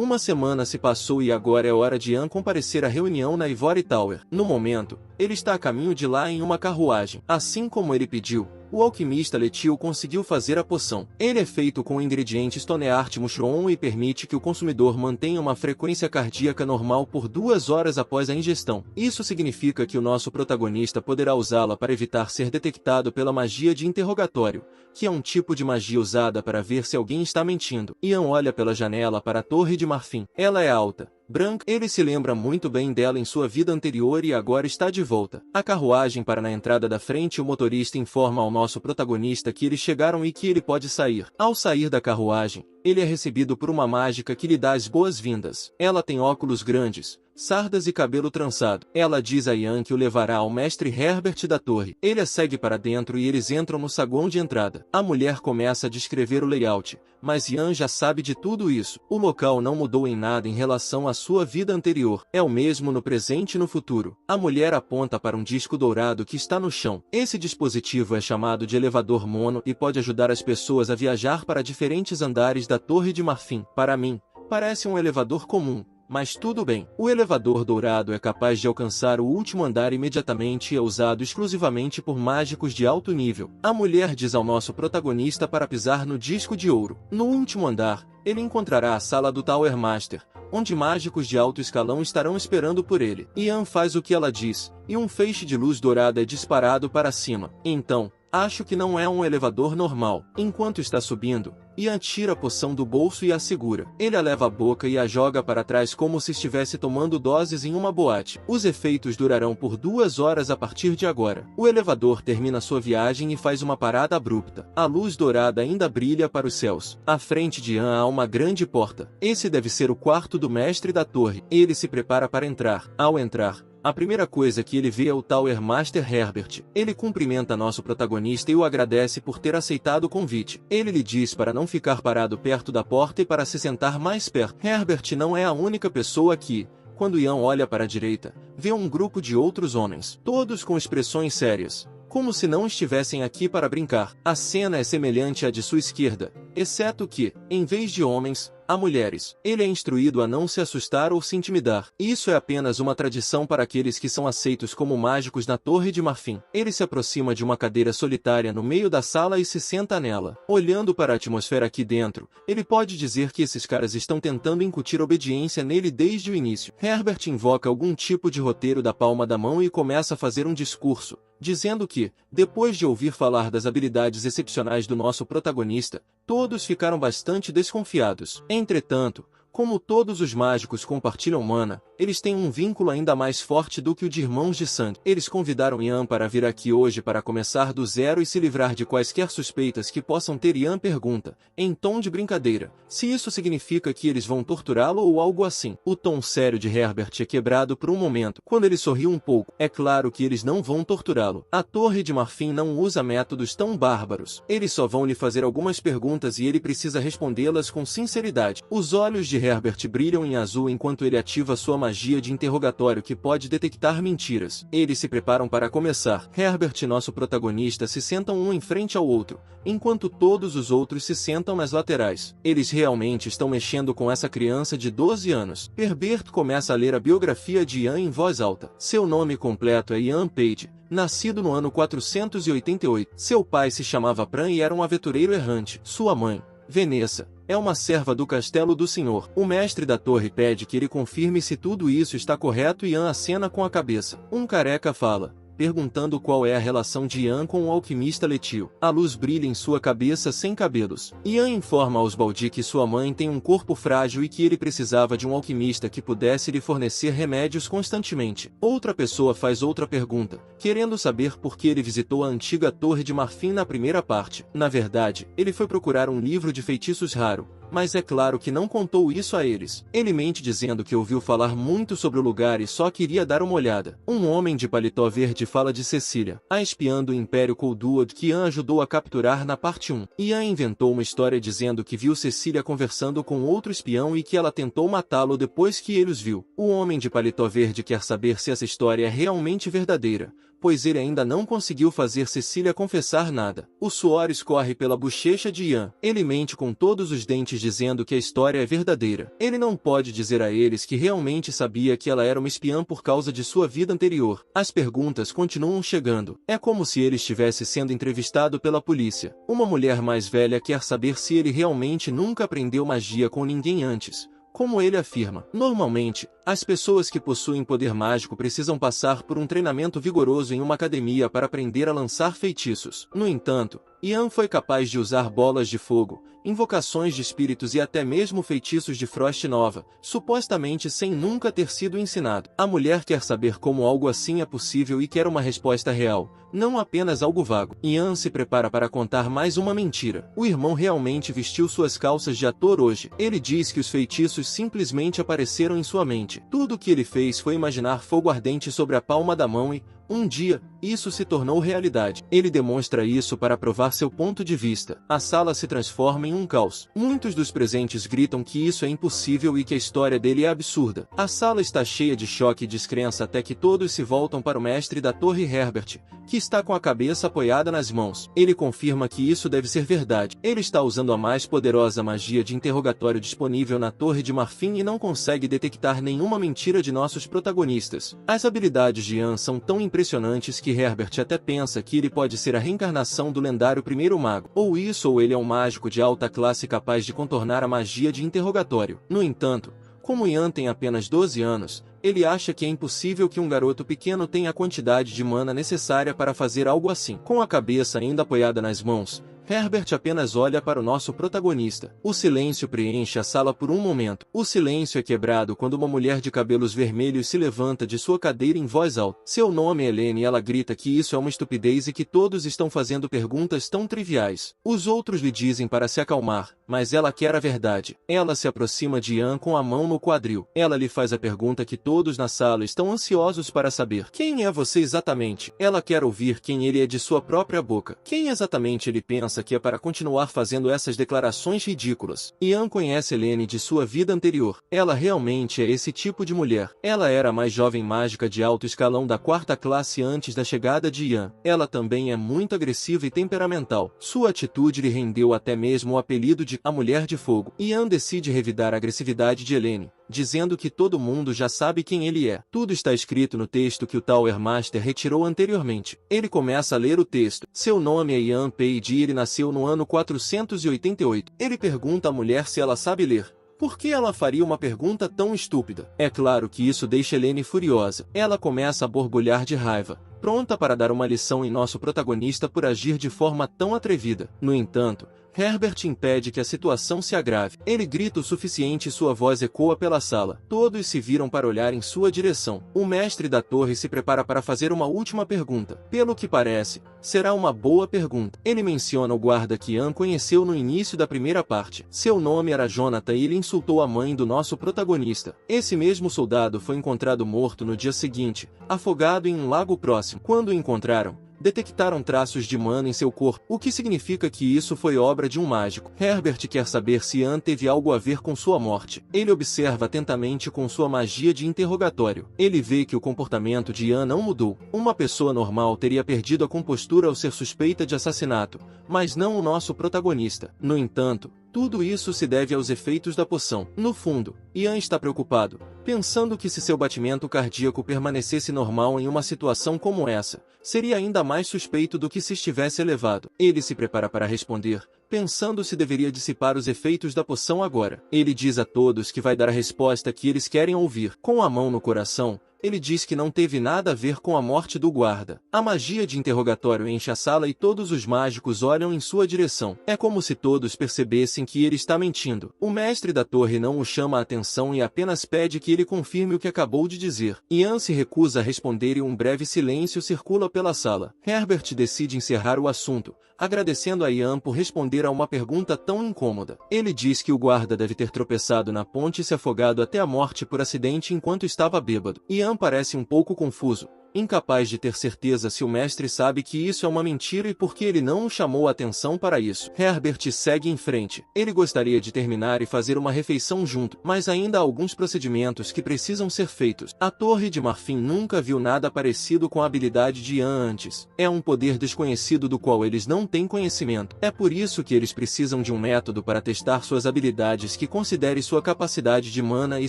Uma semana se passou e agora é hora de Ian comparecer à reunião na Ivory Tower. No momento, ele está a caminho de lá em uma carruagem. Assim como ele pediu, o alquimista Letio conseguiu fazer a poção. Ele é feito com ingredientes Toneart Mushroom e permite que o consumidor mantenha uma frequência cardíaca normal por 2 horas após a ingestão. Isso significa que o nosso protagonista poderá usá-la para evitar ser detectado pela magia de interrogatório, que é um tipo de magia usada para ver se alguém está mentindo. Ian olha pela janela para a Torre de Marfim. Ela é alta, branca. Ele se lembra muito bem dela em sua vida anterior e agora está de volta. A carruagem para na entrada da frente e o motorista informa ao nosso protagonista que eles chegaram e que ele pode sair. Ao sair da carruagem, ele é recebido por uma mágica que lhe dá as boas-vindas. Ela tem óculos grandes, sardas e cabelo trançado. Ela diz a Ian que o levará ao mestre Herbert da torre. Ele a segue para dentro e eles entram no saguão de entrada. A mulher começa a descrever o layout, mas Ian já sabe de tudo isso. O local não mudou em nada em relação à sua vida anterior. É o mesmo no presente e no futuro. A mulher aponta para um disco dourado que está no chão. Esse dispositivo é chamado de elevador mono e pode ajudar as pessoas a viajar para diferentes andares da Torre de Marfim. Para mim, parece um elevador comum, mas tudo bem. O elevador dourado é capaz de alcançar o último andar imediatamente e é usado exclusivamente por mágicos de alto nível. A mulher diz ao nosso protagonista para pisar no disco de ouro. No último andar, ele encontrará a sala do Tower Master, onde mágicos de alto escalão estarão esperando por ele. Ian faz o que ela diz, e um feixe de luz dourada é disparado para cima. Então, acho que não é um elevador normal. Enquanto está subindo, Ian tira a poção do bolso e a segura. Ele a leva à boca e a joga para trás como se estivesse tomando doses em uma boate. Os efeitos durarão por 2 horas a partir de agora. O elevador termina sua viagem e faz uma parada abrupta. A luz dourada ainda brilha para os céus. À frente de Ian há uma grande porta. Esse deve ser o quarto do mestre da torre. Ele se prepara para entrar. Ao entrar, a primeira coisa que ele vê é o Tower Master Herbert. Ele cumprimenta nosso protagonista e o agradece por ter aceitado o convite. Ele lhe diz para não ficar parado perto da porta e para se sentar mais perto. Herbert não é a única pessoa aqui. Quando Ian olha para a direita, vê um grupo de outros homens, todos com expressões sérias, como se não estivessem aqui para brincar. A cena é semelhante à de sua esquerda, exceto que, em vez de homens, há mulheres. Ele é instruído a não se assustar ou se intimidar. Isso é apenas uma tradição para aqueles que são aceitos como mágicos na Torre de Marfim. Ele se aproxima de uma cadeira solitária no meio da sala e se senta nela. Olhando para a atmosfera aqui dentro, ele pode dizer que esses caras estão tentando incutir obediência nele desde o início. Herbert invoca algum tipo de roteiro da palma da mão e começa a fazer um discurso, dizendo que, depois de ouvir falar das habilidades excepcionais do nosso protagonista, todos ficaram bastante desconfiados. Entretanto, como todos os mágicos compartilham mana, eles têm um vínculo ainda mais forte do que o de irmãos de sangue. Eles convidaram Ian para vir aqui hoje para começar do zero e se livrar de quaisquer suspeitas que possam ter. Ian pergunta, em tom de brincadeira, se isso significa que eles vão torturá-lo ou algo assim. O tom sério de Herbert é quebrado por um momento, quando ele sorri um pouco. É claro que eles não vão torturá-lo. A Torre de Marfim não usa métodos tão bárbaros. Eles só vão lhe fazer algumas perguntas e ele precisa respondê-las com sinceridade. Os olhos de Herbert brilham em azul enquanto ele ativa sua magia de interrogatório que pode detectar mentiras. Eles se preparam para começar. Herbert e nosso protagonista se sentam um em frente ao outro, enquanto todos os outros se sentam nas laterais. Eles realmente estão mexendo com essa criança de 12 anos. Herbert começa a ler a biografia de Ian em voz alta. Seu nome completo é Ian Page, nascido no ano 488. Seu pai se chamava Pran e era um aventureiro errante. Sua mãe, Vanessa, é uma serva do castelo do senhor. O mestre da torre pede que ele confirme se tudo isso está correto e Ian acena com a cabeça. Um careca fala, perguntando qual é a relação de Ian com o alquimista Letio. A luz brilha em sua cabeça sem cabelos. Ian informa aos Baldi que sua mãe tem um corpo frágil e que ele precisava de um alquimista que pudesse lhe fornecer remédios constantemente. Outra pessoa faz outra pergunta, querendo saber por que ele visitou a antiga Torre de Marfim na primeira parte. Na verdade, ele foi procurar um livro de feitiços raro, mas é claro que não contou isso a eles. Ele mente dizendo que ouviu falar muito sobre o lugar e só queria dar uma olhada. Um homem de paletó verde fala de Cecília, a espiã do Império Colduod que Ian ajudou a capturar na parte 1. Ian inventou uma história dizendo que viu Cecília conversando com outro espião e que ela tentou matá-lo depois que ele os viu. O homem de paletó verde quer saber se essa história é realmente verdadeira, pois ele ainda não conseguiu fazer Cecília confessar nada. O suor escorre pela bochecha de Ian. Ele mente com todos os dentes dizendo que a história é verdadeira. Ele não pode dizer a eles que realmente sabia que ela era uma espiã por causa de sua vida anterior. As perguntas continuam chegando. É como se ele estivesse sendo entrevistado pela polícia. Uma mulher mais velha quer saber se ele realmente nunca aprendeu magia com ninguém antes. Como ele afirma, normalmente, as pessoas que possuem poder mágico precisam passar por um treinamento vigoroso em uma academia para aprender a lançar feitiços. No entanto, Ian foi capaz de usar bolas de fogo, invocações de espíritos e até mesmo feitiços de Frost Nova, supostamente sem nunca ter sido ensinado. A mulher quer saber como algo assim é possível e quer uma resposta real, não apenas algo vago. Ian se prepara para contar mais uma mentira. O irmão realmente vestiu suas calças de ator hoje. Ele diz que os feitiços simplesmente apareceram em sua mente. Tudo o que ele fez foi imaginar fogo ardente sobre a palma da mão e, um dia, isso se tornou realidade. Ele demonstra isso para provar seu ponto de vista. A sala se transforma em um caos. Muitos dos presentes gritam que isso é impossível e que a história dele é absurda. A sala está cheia de choque e descrença até que todos se voltam para o mestre da torre Herbert, que está com a cabeça apoiada nas mãos. Ele confirma que isso deve ser verdade. Ele está usando a mais poderosa magia de interrogatório disponível na Torre de Marfim e não consegue detectar nenhuma mentira de nossos protagonistas. As habilidades de Ian são tão impressionantes que Herbert até pensa que ele pode ser a reencarnação do lendário primeiro mago. Ou isso ou ele é um mágico de alta classe capaz de contornar a magia de interrogatório. No entanto, como Ian tem apenas 12 anos, ele acha que é impossível que um garoto pequeno tenha a quantidade de mana necessária para fazer algo assim. Com a cabeça ainda apoiada nas mãos, Herbert apenas olha para o nosso protagonista. O silêncio preenche a sala por um momento. O silêncio é quebrado quando uma mulher de cabelos vermelhos se levanta de sua cadeira em voz alta. Seu nome é Helene e ela grita que isso é uma estupidez e que todos estão fazendo perguntas tão triviais. Os outros lhe dizem para se acalmar, mas ela quer a verdade. Ela se aproxima de Ian com a mão no quadril. Ela lhe faz a pergunta que todos na sala estão ansiosos para saber. Quem é você exatamente? Ela quer ouvir quem ele é de sua própria boca. Quem exatamente ele pensa que é para continuar fazendo essas declarações ridículas? Ian conhece Helene de sua vida anterior. Ela realmente é esse tipo de mulher. Ela era a mais jovem mágica de alto escalão da 4ª classe antes da chegada de Ian. Ela também é muito agressiva e temperamental. Sua atitude lhe rendeu até mesmo o apelido de a Mulher de Fogo. Ian decide revidar a agressividade de Helene, dizendo que todo mundo já sabe quem ele é. Tudo está escrito no texto que o Tower Master retirou anteriormente. Ele começa a ler o texto. Seu nome é Ian Page e ele nasceu no ano 488. Ele pergunta à mulher se ela sabe ler. Por que ela faria uma pergunta tão estúpida? É claro que isso deixa Helene furiosa. Ela começa a borbulhar de raiva, pronta para dar uma lição em nosso protagonista por agir de forma tão atrevida. No entanto, Herbert impede que a situação se agrave. Ele grita o suficiente e sua voz ecoa pela sala. Todos se viram para olhar em sua direção. O mestre da torre se prepara para fazer uma última pergunta. Pelo que parece, será uma boa pergunta. Ele menciona o guarda que Ian conheceu no início da primeira parte. Seu nome era Jonathan e ele insultou a mãe do nosso protagonista. Esse mesmo soldado foi encontrado morto no dia seguinte, afogado em um lago próximo. Quando o encontraram, detectaram traços de mana em seu corpo, o que significa que isso foi obra de um mágico. Herbert quer saber se Ian teve algo a ver com sua morte. Ele observa atentamente com sua magia de interrogatório. Ele vê que o comportamento de Ian não mudou. Uma pessoa normal teria perdido a compostura ao ser suspeita de assassinato, mas não o nosso protagonista. No entanto, tudo isso se deve aos efeitos da poção. No fundo, Ian está preocupado, pensando que se seu batimento cardíaco permanecesse normal em uma situação como essa, seria ainda mais suspeito do que se estivesse elevado. Ele se prepara para responder, pensando se deveria dissipar os efeitos da poção agora. Ele diz a todos que vai dar a resposta que eles querem ouvir. Com a mão no coração, ele diz que não teve nada a ver com a morte do guarda. A magia de interrogatório enche a sala e todos os mágicos olham em sua direção. É como se todos percebessem que ele está mentindo. O mestre da torre não o chama a atenção e apenas pede que ele confirme o que acabou de dizer. Ian se recusa a responder e um breve silêncio circula pela sala. Herbert decide encerrar o assunto, agradecendo a Ian por responder a uma pergunta tão incômoda. Ele diz que o guarda deve ter tropeçado na ponte e se afogado até a morte por acidente enquanto estava bêbado. Ian parece um pouco confuso, incapaz de ter certeza se o mestre sabe que isso é uma mentira e por que ele não o chamou a atenção para isso. Herbert segue em frente. Ele gostaria de terminar e fazer uma refeição junto, mas ainda há alguns procedimentos que precisam ser feitos. A Torre de Marfim nunca viu nada parecido com a habilidade de Ian antes. É um poder desconhecido do qual eles não têm conhecimento. É por isso que eles precisam de um método para testar suas habilidades que considere sua capacidade de mana e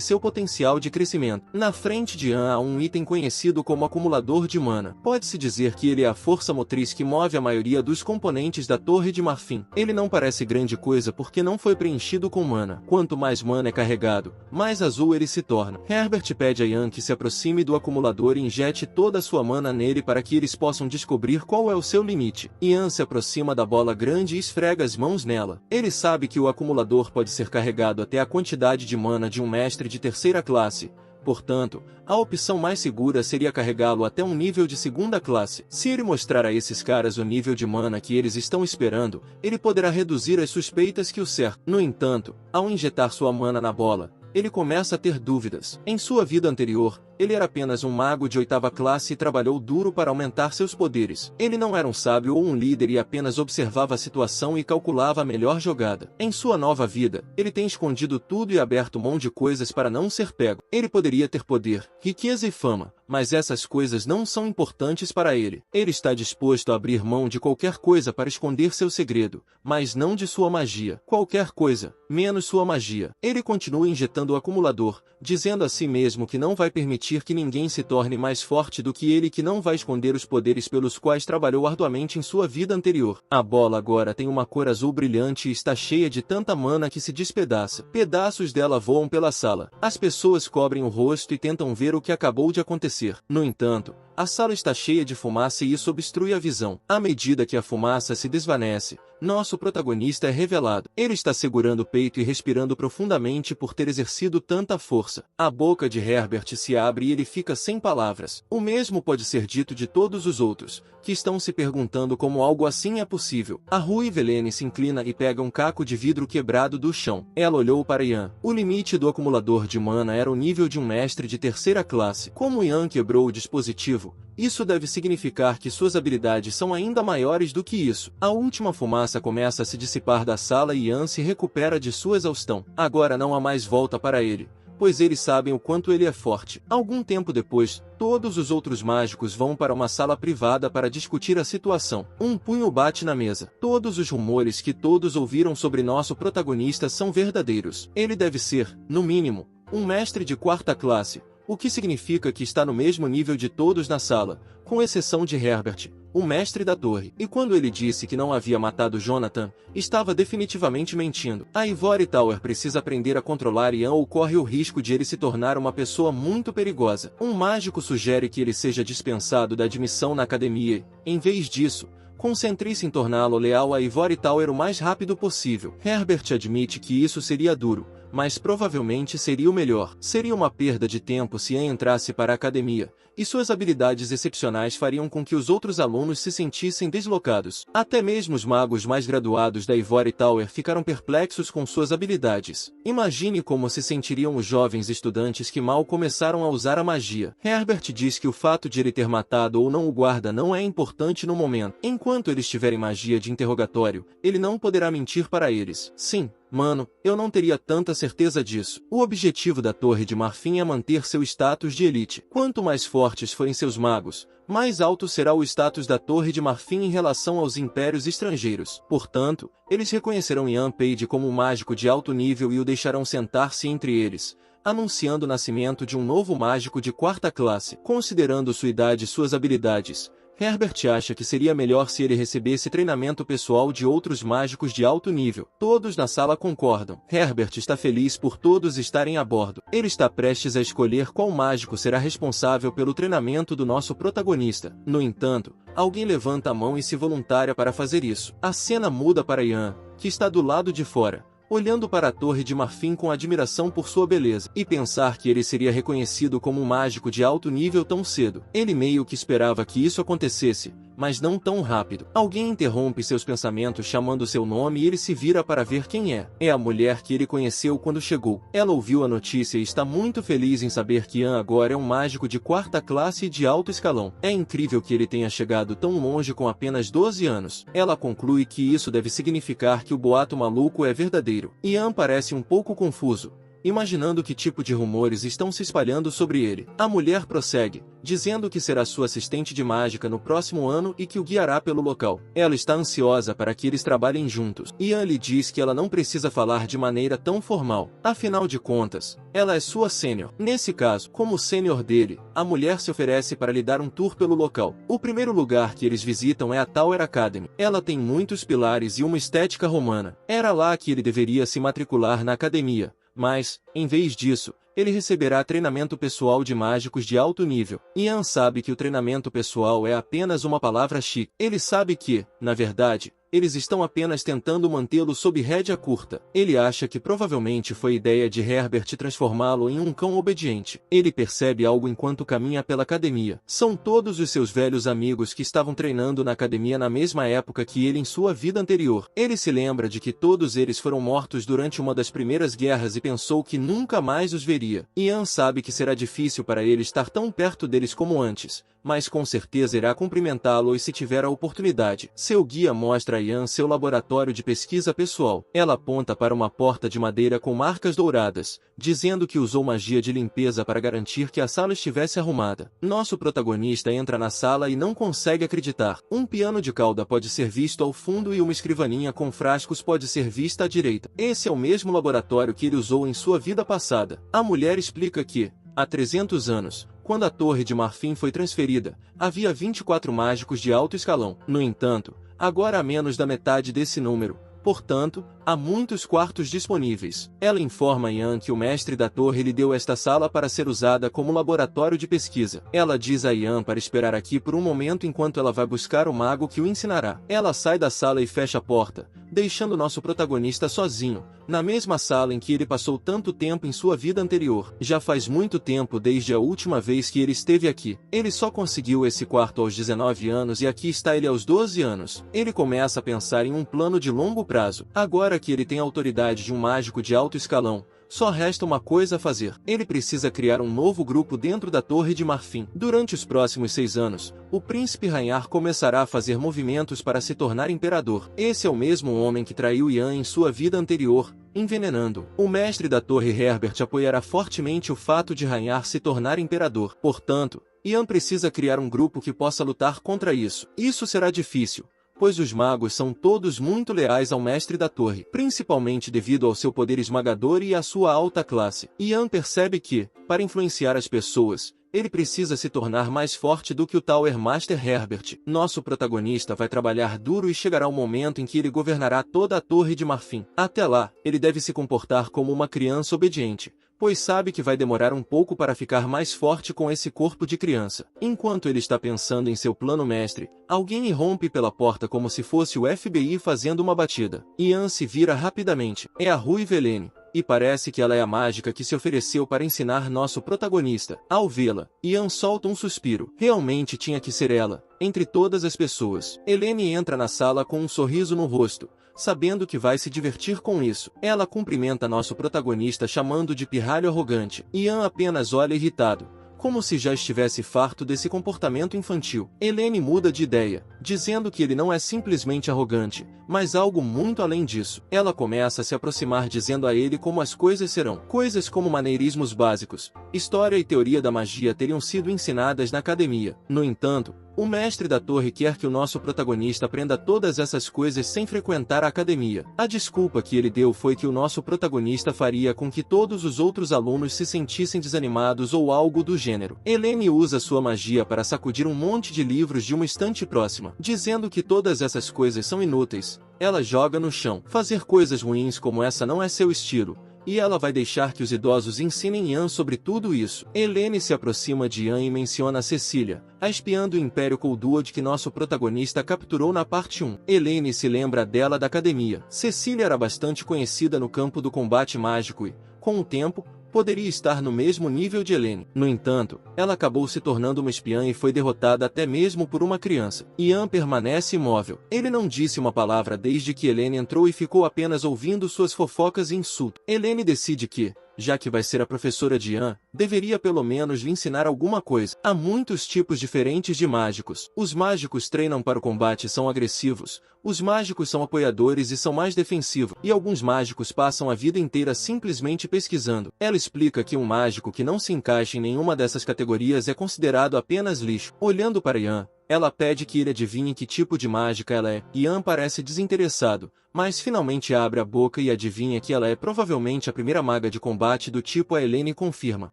seu potencial de crescimento. Na frente de Ian há um item conhecido como acumulador de mana. Pode-se dizer que ele é a força motriz que move a maioria dos componentes da Torre de Marfim. Ele não parece grande coisa porque não foi preenchido com mana. Quanto mais mana é carregado, mais azul ele se torna. Herbert pede a Ian que se aproxime do acumulador e injete toda a sua mana nele para que eles possam descobrir qual é o seu limite. Ian se aproxima da bola grande e esfrega as mãos nela. Ele sabe que o acumulador pode ser carregado até a quantidade de mana de um mestre de terceira classe. Portanto, a opção mais segura seria carregá-lo até um nível de segunda classe. Se ele mostrar a esses caras o nível de mana que eles estão esperando, ele poderá reduzir as suspeitas que o cercam. No entanto, ao injetar sua mana na bola, ele começa a ter dúvidas. Em sua vida anterior, ele era apenas um mago de 8ª classe e trabalhou duro para aumentar seus poderes. Ele não era um sábio ou um líder e apenas observava a situação e calculava a melhor jogada. Em sua nova vida, ele tem escondido tudo e aberto mão de coisas para não ser pego. Ele poderia ter poder, riqueza e fama, mas essas coisas não são importantes para ele. Ele está disposto a abrir mão de qualquer coisa para esconder seu segredo, mas não de sua magia. Qualquer coisa, menos sua magia. Ele continua injetando o acumulador, dizendo a si mesmo que não vai permitir que ninguém se torne mais forte do que ele e que não vai esconder os poderes pelos quais trabalhou arduamente em sua vida anterior. A bola agora tem uma cor azul brilhante e está cheia de tanta mana que se despedaça. Pedaços dela voam pela sala. As pessoas cobrem o rosto e tentam ver o que acabou de acontecer. No entanto, a sala está cheia de fumaça e isso obstrui a visão. À medida que a fumaça se desvanece, nosso protagonista é revelado. Ele está segurando o peito e respirando profundamente por ter exercido tanta força. A boca de Herbert se abre e ele fica sem palavras. O mesmo pode ser dito de todos os outros, que estão se perguntando como algo assim é possível. A Rui Velene se inclina e pega um caco de vidro quebrado do chão. Ela olhou para Ian. O limite do acumulador de mana era o nível de um mestre de terceira classe. Como Ian quebrou o dispositivo, isso deve significar que suas habilidades são ainda maiores do que isso. A última fumaça começa a se dissipar da sala e Ian se recupera de sua exaustão. Agora não há mais volta para ele, pois eles sabem o quanto ele é forte. Algum tempo depois, todos os outros mágicos vão para uma sala privada para discutir a situação. Um punho bate na mesa. Todos os rumores que todos ouviram sobre nosso protagonista são verdadeiros. Ele deve ser, no mínimo, um mestre de 4ª classe. O que significa que está no mesmo nível de todos na sala, com exceção de Herbert, o mestre da torre. E quando ele disse que não havia matado Jonathan, estava definitivamente mentindo. A Ivory Tower precisa aprender a controlar Ian ou corre o risco de ele se tornar uma pessoa muito perigosa. Um mágico sugere que ele seja dispensado da admissão na academia e, em vez disso, concentre-se em torná-lo leal a Ivory Tower o mais rápido possível. Herbert admite que isso seria duro, mas provavelmente seria o melhor. Seria uma perda de tempo se Ian entrasse para a academia, e suas habilidades excepcionais fariam com que os outros alunos se sentissem deslocados. Até mesmo os magos mais graduados da Ivory Tower ficaram perplexos com suas habilidades. Imagine como se sentiriam os jovens estudantes que mal começaram a usar a magia. Herbert diz que o fato de ele ter matado ou não o guarda não é importante no momento. Enquanto eles tiverem magia de interrogatório, ele não poderá mentir para eles. Sim, mano, eu não teria tanta certeza disso. O objetivo da Torre de Marfim é manter seu status de elite. Quanto mais fortes forem seus magos, mais alto será o status da Torre de Marfim em relação aos impérios estrangeiros. Portanto, eles reconhecerão Ian Page como um mágico de alto nível e o deixarão sentar-se entre eles, anunciando o nascimento de um novo mágico de 4ª classe. Considerando sua idade e suas habilidades, Herbert acha que seria melhor se ele recebesse treinamento pessoal de outros mágicos de alto nível. Todos na sala concordam. Herbert está feliz por todos estarem a bordo. Ele está prestes a escolher qual mágico será responsável pelo treinamento do nosso protagonista. No entanto, alguém levanta a mão e se voluntaria para fazer isso. A cena muda para Ian, que está do lado de fora, olhando para a Torre de Marfim com admiração por sua beleza, e pensar que ele seria reconhecido como um mágico de alto nível tão cedo. Ele meio que esperava que isso acontecesse, mas não tão rápido. Alguém interrompe seus pensamentos chamando seu nome e ele se vira para ver quem é. É a mulher que ele conheceu quando chegou. Ela ouviu a notícia e está muito feliz em saber que Ian agora é um mágico de 4ª classe e de alto escalão. É incrível que ele tenha chegado tão longe com apenas 12 anos. Ela conclui que isso deve significar que o boato maluco é verdadeiro. Ian parece um pouco confuso, imaginando que tipo de rumores estão se espalhando sobre ele. A mulher prossegue, dizendo que será sua assistente de mágica no próximo ano e que o guiará pelo local. Ela está ansiosa para que eles trabalhem juntos. Ian lhe diz que ela não precisa falar de maneira tão formal. Afinal de contas, ela é sua sênior. Nesse caso, como sênior dele, a mulher se oferece para lhe dar um tour pelo local. O primeiro lugar que eles visitam é a Tower Academy. Ela tem muitos pilares e uma estética romana. Era lá que ele deveria se matricular na academia. Mas, em vez disso, ele receberá treinamento pessoal de mágicos de alto nível. Ian sabe que o treinamento pessoal é apenas uma palavra chique. Ele sabe que, na verdade, eles estão apenas tentando mantê-lo sob rédea curta. Ele acha que provavelmente foi ideia de Herbert transformá-lo em um cão obediente. Ele percebe algo enquanto caminha pela academia. São todos os seus velhos amigos que estavam treinando na academia na mesma época que ele em sua vida anterior. Ele se lembra de que todos eles foram mortos durante uma das primeiras guerras e pensou que nunca mais os veria. Ian sabe que será difícil para ele estar tão perto deles como antes, mas com certeza irá cumprimentá-los se tiver a oportunidade. Seu guia mostra a Ian seu laboratório de pesquisa pessoal. Ela aponta para uma porta de madeira com marcas douradas, dizendo que usou magia de limpeza para garantir que a sala estivesse arrumada. Nosso protagonista entra na sala e não consegue acreditar. Um piano de cauda pode ser visto ao fundo e uma escrivaninha com frascos pode ser vista à direita. Esse é o mesmo laboratório que ele usou em sua vida passada. A mulher explica que, há 300 anos, quando a Torre de Marfim foi transferida, havia 24 mágicos de alto escalão. No entanto, agora há menos da metade desse número. Portanto, há muitos quartos disponíveis. Ela informa Ian que o mestre da torre lhe deu esta sala para ser usada como laboratório de pesquisa. Ela diz a Ian para esperar aqui por um momento enquanto ela vai buscar o mago que o ensinará. Ela sai da sala e fecha a porta, deixando nosso protagonista sozinho, na mesma sala em que ele passou tanto tempo em sua vida anterior. Já faz muito tempo desde a última vez que ele esteve aqui. Ele só conseguiu esse quarto aos 19 anos e aqui está ele aos 12 anos. Ele começa a pensar em um plano de longo prazo. Agora que ele tem a autoridade de um mágico de alto escalão, só resta uma coisa a fazer. Ele precisa criar um novo grupo dentro da Torre de Marfim. Durante os próximos 6 anos, o príncipe Rhaenyra começará a fazer movimentos para se tornar imperador. Esse é o mesmo homem que traiu Ian em sua vida anterior, envenenando. O mestre da torre Herbert apoiará fortemente o fato de Rhaenyra se tornar imperador. Portanto, Ian precisa criar um grupo que possa lutar contra isso. Isso será difícil, pois os magos são todos muito leais ao mestre da torre, principalmente devido ao seu poder esmagador e à sua alta classe. Ian percebe que, para influenciar as pessoas, ele precisa se tornar mais forte do que o Tower Master Herbert. Nosso protagonista vai trabalhar duro e chegará o momento em que ele governará toda a Torre de Marfim. Até lá, ele deve se comportar como uma criança obediente, pois sabe que vai demorar um pouco para ficar mais forte com esse corpo de criança. Enquanto ele está pensando em seu plano mestre, alguém irrompe pela porta como se fosse o FBI fazendo uma batida. Ian se vira rapidamente. É a Ruiva Helene, e parece que ela é a mágica que se ofereceu para ensinar nosso protagonista. Ao vê-la, Ian solta um suspiro. Realmente tinha que ser ela, entre todas as pessoas. Helene entra na sala com um sorriso no rosto, sabendo que vai se divertir com isso. Ela cumprimenta nosso protagonista chamando de pirralho arrogante. Ian apenas olha irritado, como se já estivesse farto desse comportamento infantil. Helene muda de ideia, dizendo que ele não é simplesmente arrogante, mas algo muito além disso. Ela começa a se aproximar dizendo a ele como as coisas serão. Coisas como maneirismos básicos, história e teoria da magia teriam sido ensinadas na academia. No entanto, o mestre da torre quer que o nosso protagonista aprenda todas essas coisas sem frequentar a academia. A desculpa que ele deu foi que o nosso protagonista faria com que todos os outros alunos se sentissem desanimados ou algo do gênero. Helene usa sua magia para sacudir um monte de livros de uma estante próxima, dizendo que todas essas coisas são inúteis. Ela joga no chão. Fazer coisas ruins como essa não é seu estilo, e ela vai deixar que os idosos ensinem Ian sobre tudo isso. Helene se aproxima de Ian e menciona Cecília, a espiã do Império Coldwood que nosso protagonista capturou na parte 1. Helene se lembra dela da academia. Cecília era bastante conhecida no campo do combate mágico e, com o tempo, poderia estar no mesmo nível de Helene. No entanto, ela acabou se tornando uma espiã e foi derrotada até mesmo por uma criança. Ian permanece imóvel. Ele não disse uma palavra desde que Helene entrou e ficou apenas ouvindo suas fofocas e insultos. Helene decide que, já que vai ser a professora de Ian, deveria pelo menos lhe ensinar alguma coisa. Há muitos tipos diferentes de mágicos. Os mágicos treinam para o combate e são agressivos. Os mágicos são apoiadores e são mais defensivos. E alguns mágicos passam a vida inteira simplesmente pesquisando. Ela explica que um mágico que não se encaixa em nenhuma dessas categorias é considerado apenas lixo. Olhando para Ian, ela pede que ele adivinhe que tipo de mágica ela é. Ian parece desinteressado, mas finalmente abre a boca e adivinha que ela é provavelmente a primeira maga de combate do tipo. A Helene confirma.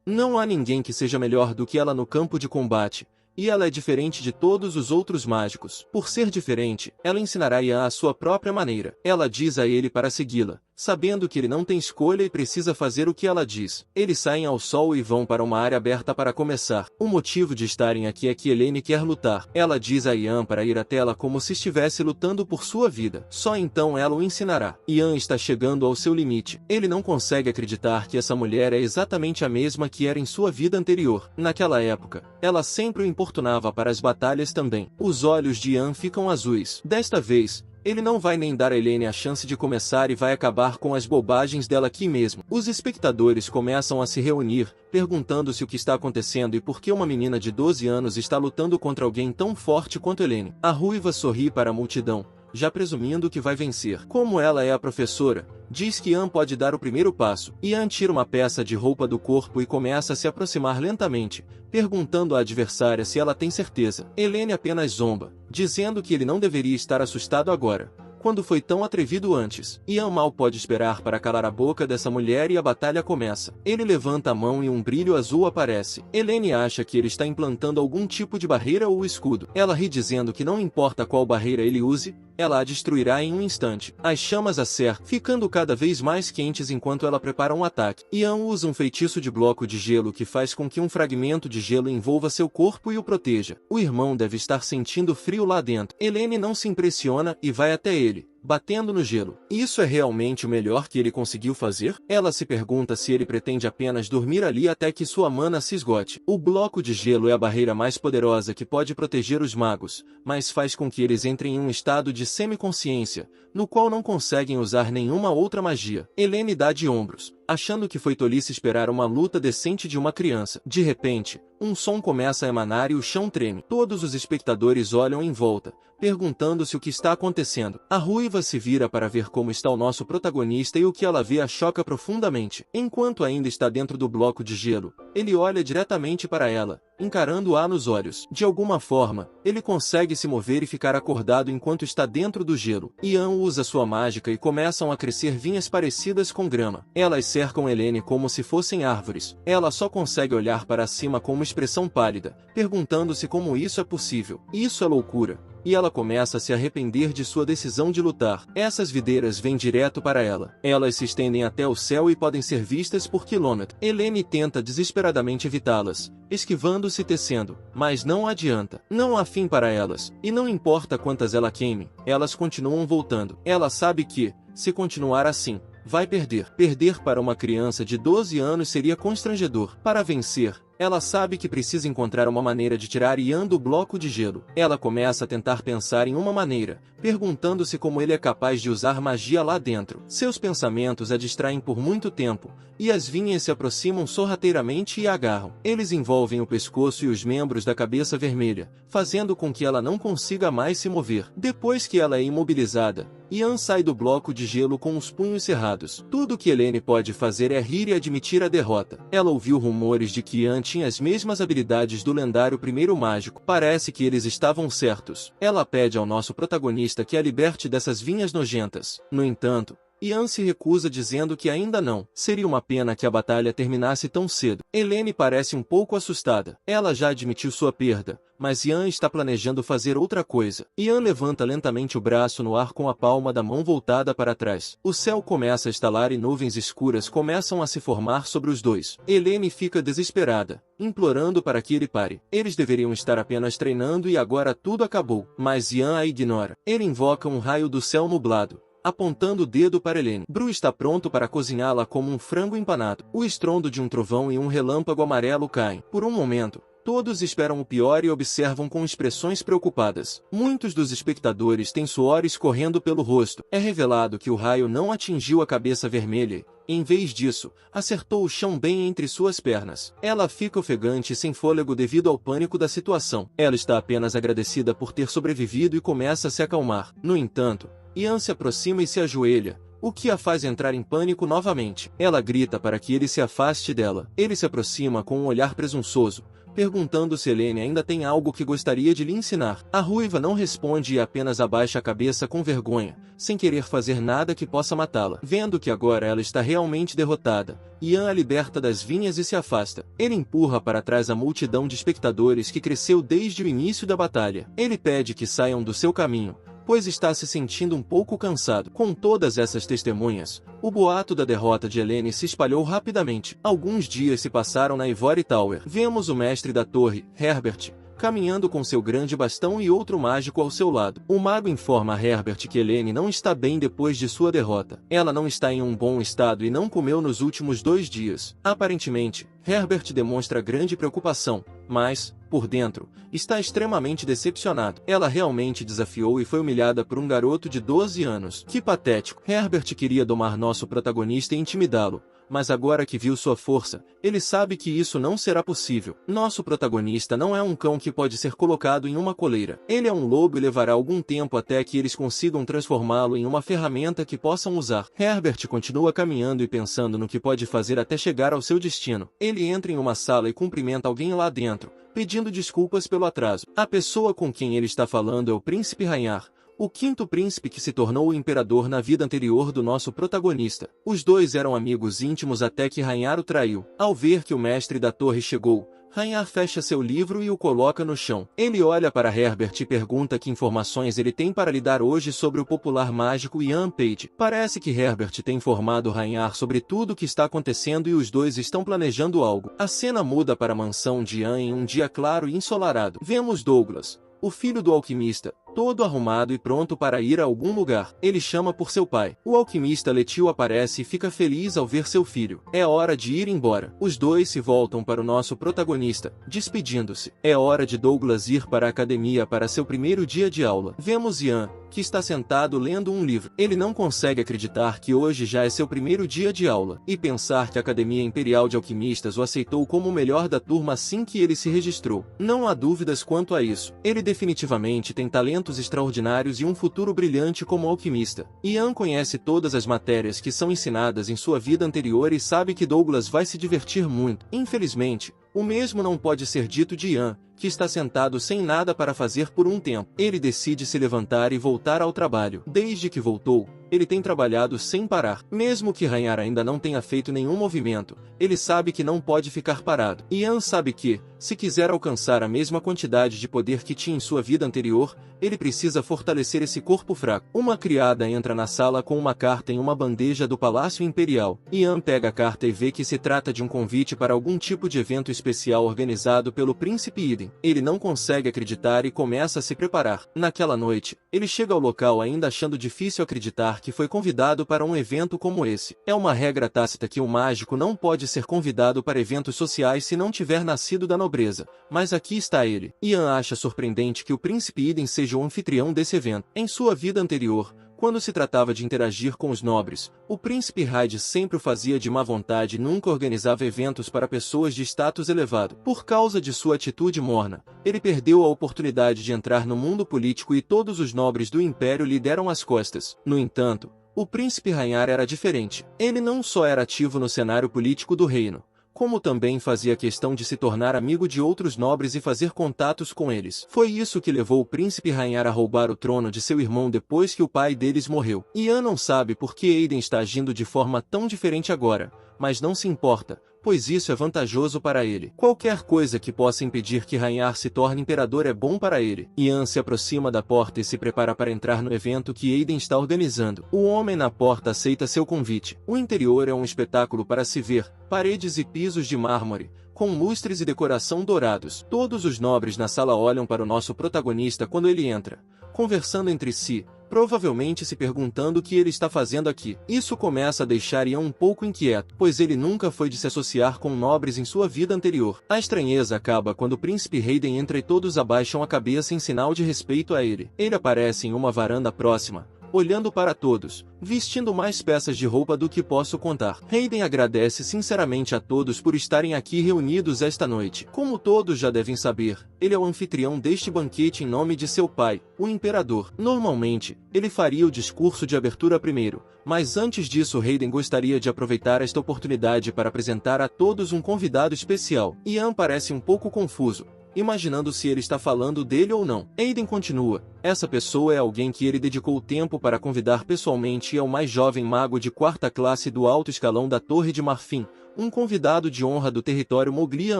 Não há ninguém que seja melhor do que ela no campo de combate. E ela é diferente de todos os outros mágicos. Por ser diferente, ela ensinará Ian à sua própria maneira. Ela diz a ele para segui-la, sabendo que ele não tem escolha e precisa fazer o que ela diz. Eles saem ao sol e vão para uma área aberta para começar. O motivo de estarem aqui é que Helene quer lutar. Ela diz a Ian para ir até ela como se estivesse lutando por sua vida. Só então ela o ensinará. Ian está chegando ao seu limite. Ele não consegue acreditar que essa mulher é exatamente a mesma que era em sua vida anterior. Naquela época, ela sempre o importunava para as batalhas também. Os olhos de Ian ficam azuis. Desta vez, ele não vai nem dar a Helene a chance de começar e vai acabar com as bobagens dela aqui mesmo. Os espectadores começam a se reunir, perguntando-se o que está acontecendo e por que uma menina de 12 anos está lutando contra alguém tão forte quanto Helene. A ruiva sorri para a multidão, já presumindo que vai vencer. Como ela é a professora, diz que Ian pode dar o primeiro passo. Ian tira uma peça de roupa do corpo e começa a se aproximar lentamente, perguntando à adversária se ela tem certeza. Helene apenas zomba, dizendo que ele não deveria estar assustado agora, quando foi tão atrevido antes. Ian mal pode esperar para calar a boca dessa mulher e a batalha começa. Ele levanta a mão e um brilho azul aparece. Helene acha que ele está implantando algum tipo de barreira ou escudo. Ela ri dizendo que não importa qual barreira ele use, ela a destruirá em um instante. As chamas acertam, ficando cada vez mais quentes enquanto ela prepara um ataque. Ian usa um feitiço de bloco de gelo que faz com que um fragmento de gelo envolva seu corpo e o proteja. O irmão deve estar sentindo frio lá dentro. Helene não se impressiona e vai até ele, batendo no gelo. Isso é realmente o melhor que ele conseguiu fazer? Ela se pergunta se ele pretende apenas dormir ali até que sua mana se esgote. O bloco de gelo é a barreira mais poderosa que pode proteger os magos, mas faz com que eles entrem em um estado de semiconsciência, no qual não conseguem usar nenhuma outra magia. Helene dá de ombros, achando que foi tolice esperar uma luta decente de uma criança. De repente, um som começa a emanar e o chão treme. Todos os espectadores olham em volta, perguntando-se o que está acontecendo. A ruiva se vira para ver como está o nosso protagonista e o que ela vê a choca profundamente. Enquanto ainda está dentro do bloco de gelo, ele olha diretamente para ela, encarando-a nos olhos. De alguma forma, ele consegue se mover e ficar acordado enquanto está dentro do gelo. Ian usa sua mágica e começam a crescer vinhas parecidas com grama. Elas cercam Helene como se fossem árvores. Ela só consegue olhar para cima com uma expressão pálida, perguntando-se como isso é possível. Isso é loucura. E ela começa a se arrepender de sua decisão de lutar. Essas videiras vêm direto para ela. Elas se estendem até o céu e podem ser vistas por quilômetros. Helene tenta desesperadamente evitá-las, esquivando-se e tecendo, mas não adianta. Não há fim para elas, e não importa quantas ela queime, elas continuam voltando. Ela sabe que, se continuar assim, vai perder. Perder para uma criança de 12 anos seria constrangedor. Para vencer, ela sabe que precisa encontrar uma maneira de tirar Ian do bloco de gelo. Ela começa a tentar pensar em uma maneira, perguntando-se como ele é capaz de usar magia lá dentro. Seus pensamentos a distraem por muito tempo, e as vinhas se aproximam sorrateiramente e a agarram. Eles envolvem o pescoço e os membros da cabeça vermelha, fazendo com que ela não consiga mais se mover. Depois que ela é imobilizada, Ian sai do bloco de gelo com os punhos cerrados. Tudo que Helene pode fazer é rir e admitir a derrota. Ela ouviu rumores de que Ian tinha as mesmas habilidades do lendário primeiro mágico. Parece que eles estavam certos. Ela pede ao nosso protagonista que a liberte dessas vinhas nojentas. No entanto, Ian se recusa dizendo que ainda não. Seria uma pena que a batalha terminasse tão cedo. Helene parece um pouco assustada. Ela já admitiu sua perda, mas Ian está planejando fazer outra coisa. Ian levanta lentamente o braço no ar com a palma da mão voltada para trás. O céu começa a estalar e nuvens escuras começam a se formar sobre os dois. Helene fica desesperada, implorando para que ele pare. Eles deveriam estar apenas treinando e agora tudo acabou. Mas Ian a ignora. Ele invoca um raio do céu nublado, apontando o dedo para Helene. Bru está pronto para cozinhá-la como um frango empanado. O estrondo de um trovão e um relâmpago amarelo caem. Por um momento, todos esperam o pior e observam com expressões preocupadas. Muitos dos espectadores têm suor escorrendo pelo rosto. É revelado que o raio não atingiu a cabeça vermelha. Em vez disso, acertou o chão bem entre suas pernas. Ela fica ofegante e sem fôlego devido ao pânico da situação. Ela está apenas agradecida por ter sobrevivido e começa a se acalmar. No entanto, Ian se aproxima e se ajoelha, o que a faz entrar em pânico novamente. Ela grita para que ele se afaste dela. Ele se aproxima com um olhar presunçoso, perguntando se Helene ainda tem algo que gostaria de lhe ensinar. A ruiva não responde e apenas abaixa a cabeça com vergonha, sem querer fazer nada que possa matá-la. Vendo que agora ela está realmente derrotada, Ian a liberta das vinhas e se afasta. Ele empurra para trás a multidão de espectadores que cresceu desde o início da batalha. Ele pede que saiam do seu caminho, pois está se sentindo um pouco cansado. Com todas essas testemunhas, o boato da derrota de Helene se espalhou rapidamente. Alguns dias se passaram na Ivory Tower. Vemos o mestre da torre, Herbert, caminhando com seu grande bastão e outro mágico ao seu lado. O mago informa a Herbert que Helene não está bem depois de sua derrota. Ela não está em um bom estado e não comeu nos últimos 2 dias. Aparentemente, Herbert demonstra grande preocupação, mas, por dentro, está extremamente decepcionado. Ela realmente desafiou e foi humilhada por um garoto de 12 anos. Que patético! Herbert queria domar nosso protagonista e intimidá-lo, mas agora que viu sua força, ele sabe que isso não será possível. Nosso protagonista não é um cão que pode ser colocado em uma coleira. Ele é um lobo e levará algum tempo até que eles consigam transformá-lo em uma ferramenta que possam usar. Herbert continua caminhando e pensando no que pode fazer até chegar ao seu destino. Ele entra em uma sala e cumprimenta alguém lá dentro, pedindo desculpas pelo atraso. A pessoa com quem ele está falando é o príncipe Rhaenyra, o 5º príncipe que se tornou o imperador na vida anterior do nosso protagonista. Os dois eram amigos íntimos até que Rhaenyra o traiu. Ao ver que o mestre da torre chegou, Rhaenyra fecha seu livro e o coloca no chão. Ele olha para Herbert e pergunta que informações ele tem para lhe dar hoje sobre o popular mágico Ian Page. Parece que Herbert tem informado Rhaenyra sobre tudo o que está acontecendo e os dois estão planejando algo. A cena muda para a mansão de Ian em um dia claro e ensolarado. Vemos Douglas, o filho do alquimista, todo arrumado e pronto para ir a algum lugar. Ele chama por seu pai. O alquimista Letio aparece e fica feliz ao ver seu filho. É hora de ir embora. Os dois se voltam para o nosso protagonista, despedindo-se. É hora de Douglas ir para a academia para seu primeiro dia de aula. Vemos Ian, que está sentado lendo um livro. Ele não consegue acreditar que hoje já é seu primeiro dia de aula, e pensar que a Academia Imperial de Alquimistas o aceitou como o melhor da turma assim que ele se registrou. Não há dúvidas quanto a isso. Ele definitivamente tem talentos extraordinários e um futuro brilhante como alquimista. Ian conhece todas as matérias que são ensinadas em sua vida anterior e sabe que Douglas vai se divertir muito. Infelizmente, o mesmo não pode ser dito de Ian, que está sentado sem nada para fazer por um tempo. Ele decide se levantar e voltar ao trabalho. Desde que voltou, ele tem trabalhado sem parar. Mesmo que Rhaenyra ainda não tenha feito nenhum movimento, ele sabe que não pode ficar parado. Ian sabe que, se quiser alcançar a mesma quantidade de poder que tinha em sua vida anterior, ele precisa fortalecer esse corpo fraco. Uma criada entra na sala com uma carta em uma bandeja do Palácio Imperial. Ian pega a carta e vê que se trata de um convite para algum tipo de evento especial organizado pelo Príncipe Iden. Ele não consegue acreditar e começa a se preparar. Naquela noite, ele chega ao local ainda achando difícil acreditar que foi convidado para um evento como esse. É uma regra tácita que um mágico não pode ser convidado para eventos sociais se não tiver nascido da nobreza. Mas aqui está ele. Ian acha surpreendente que o Príncipe Iden seja o anfitrião desse evento. Em sua vida anterior, quando se tratava de interagir com os nobres, o príncipe Hyde sempre o fazia de má vontade e nunca organizava eventos para pessoas de status elevado. Por causa de sua atitude morna, ele perdeu a oportunidade de entrar no mundo político e todos os nobres do império lhe deram as costas. No entanto, o príncipe Rhaenyra era diferente. Ele não só era ativo no cenário político do reino, como também fazia questão de se tornar amigo de outros nobres e fazer contatos com eles. Foi isso que levou o príncipe Rhaenyra a roubar o trono de seu irmão depois que o pai deles morreu. Ian não sabe por que Aiden está agindo de forma tão diferente agora, mas não se importa, pois isso é vantajoso para ele. Qualquer coisa que possa impedir que Rhaenyra se torne imperador é bom para ele. Ian se aproxima da porta e se prepara para entrar no evento que Aiden está organizando. O homem na porta aceita seu convite. O interior é um espetáculo para se ver, paredes e pisos de mármore, com lustres e decoração dourados. Todos os nobres na sala olham para o nosso protagonista quando ele entra, conversando entre si, provavelmente se perguntando o que ele está fazendo aqui. Isso começa a deixar Ian um pouco inquieto, pois ele nunca foi de se associar com nobres em sua vida anterior. A estranheza acaba quando o príncipe Hayden entra e todos abaixam a cabeça em sinal de respeito a ele. Ele aparece em uma varanda próxima, olhando para todos, vestindo mais peças de roupa do que posso contar. Hayden agradece sinceramente a todos por estarem aqui reunidos esta noite. Como todos já devem saber, ele é o anfitrião deste banquete em nome de seu pai, o imperador. Normalmente, ele faria o discurso de abertura primeiro, mas antes disso Hayden gostaria de aproveitar esta oportunidade para apresentar a todos um convidado especial. Ian parece um pouco confuso, imaginando se ele está falando dele ou não. Hayden continua: essa pessoa é alguém que ele dedicou tempo para convidar pessoalmente e é o mais jovem mago de 4ª classe do alto escalão da Torre de Marfim, um convidado de honra do território Moglian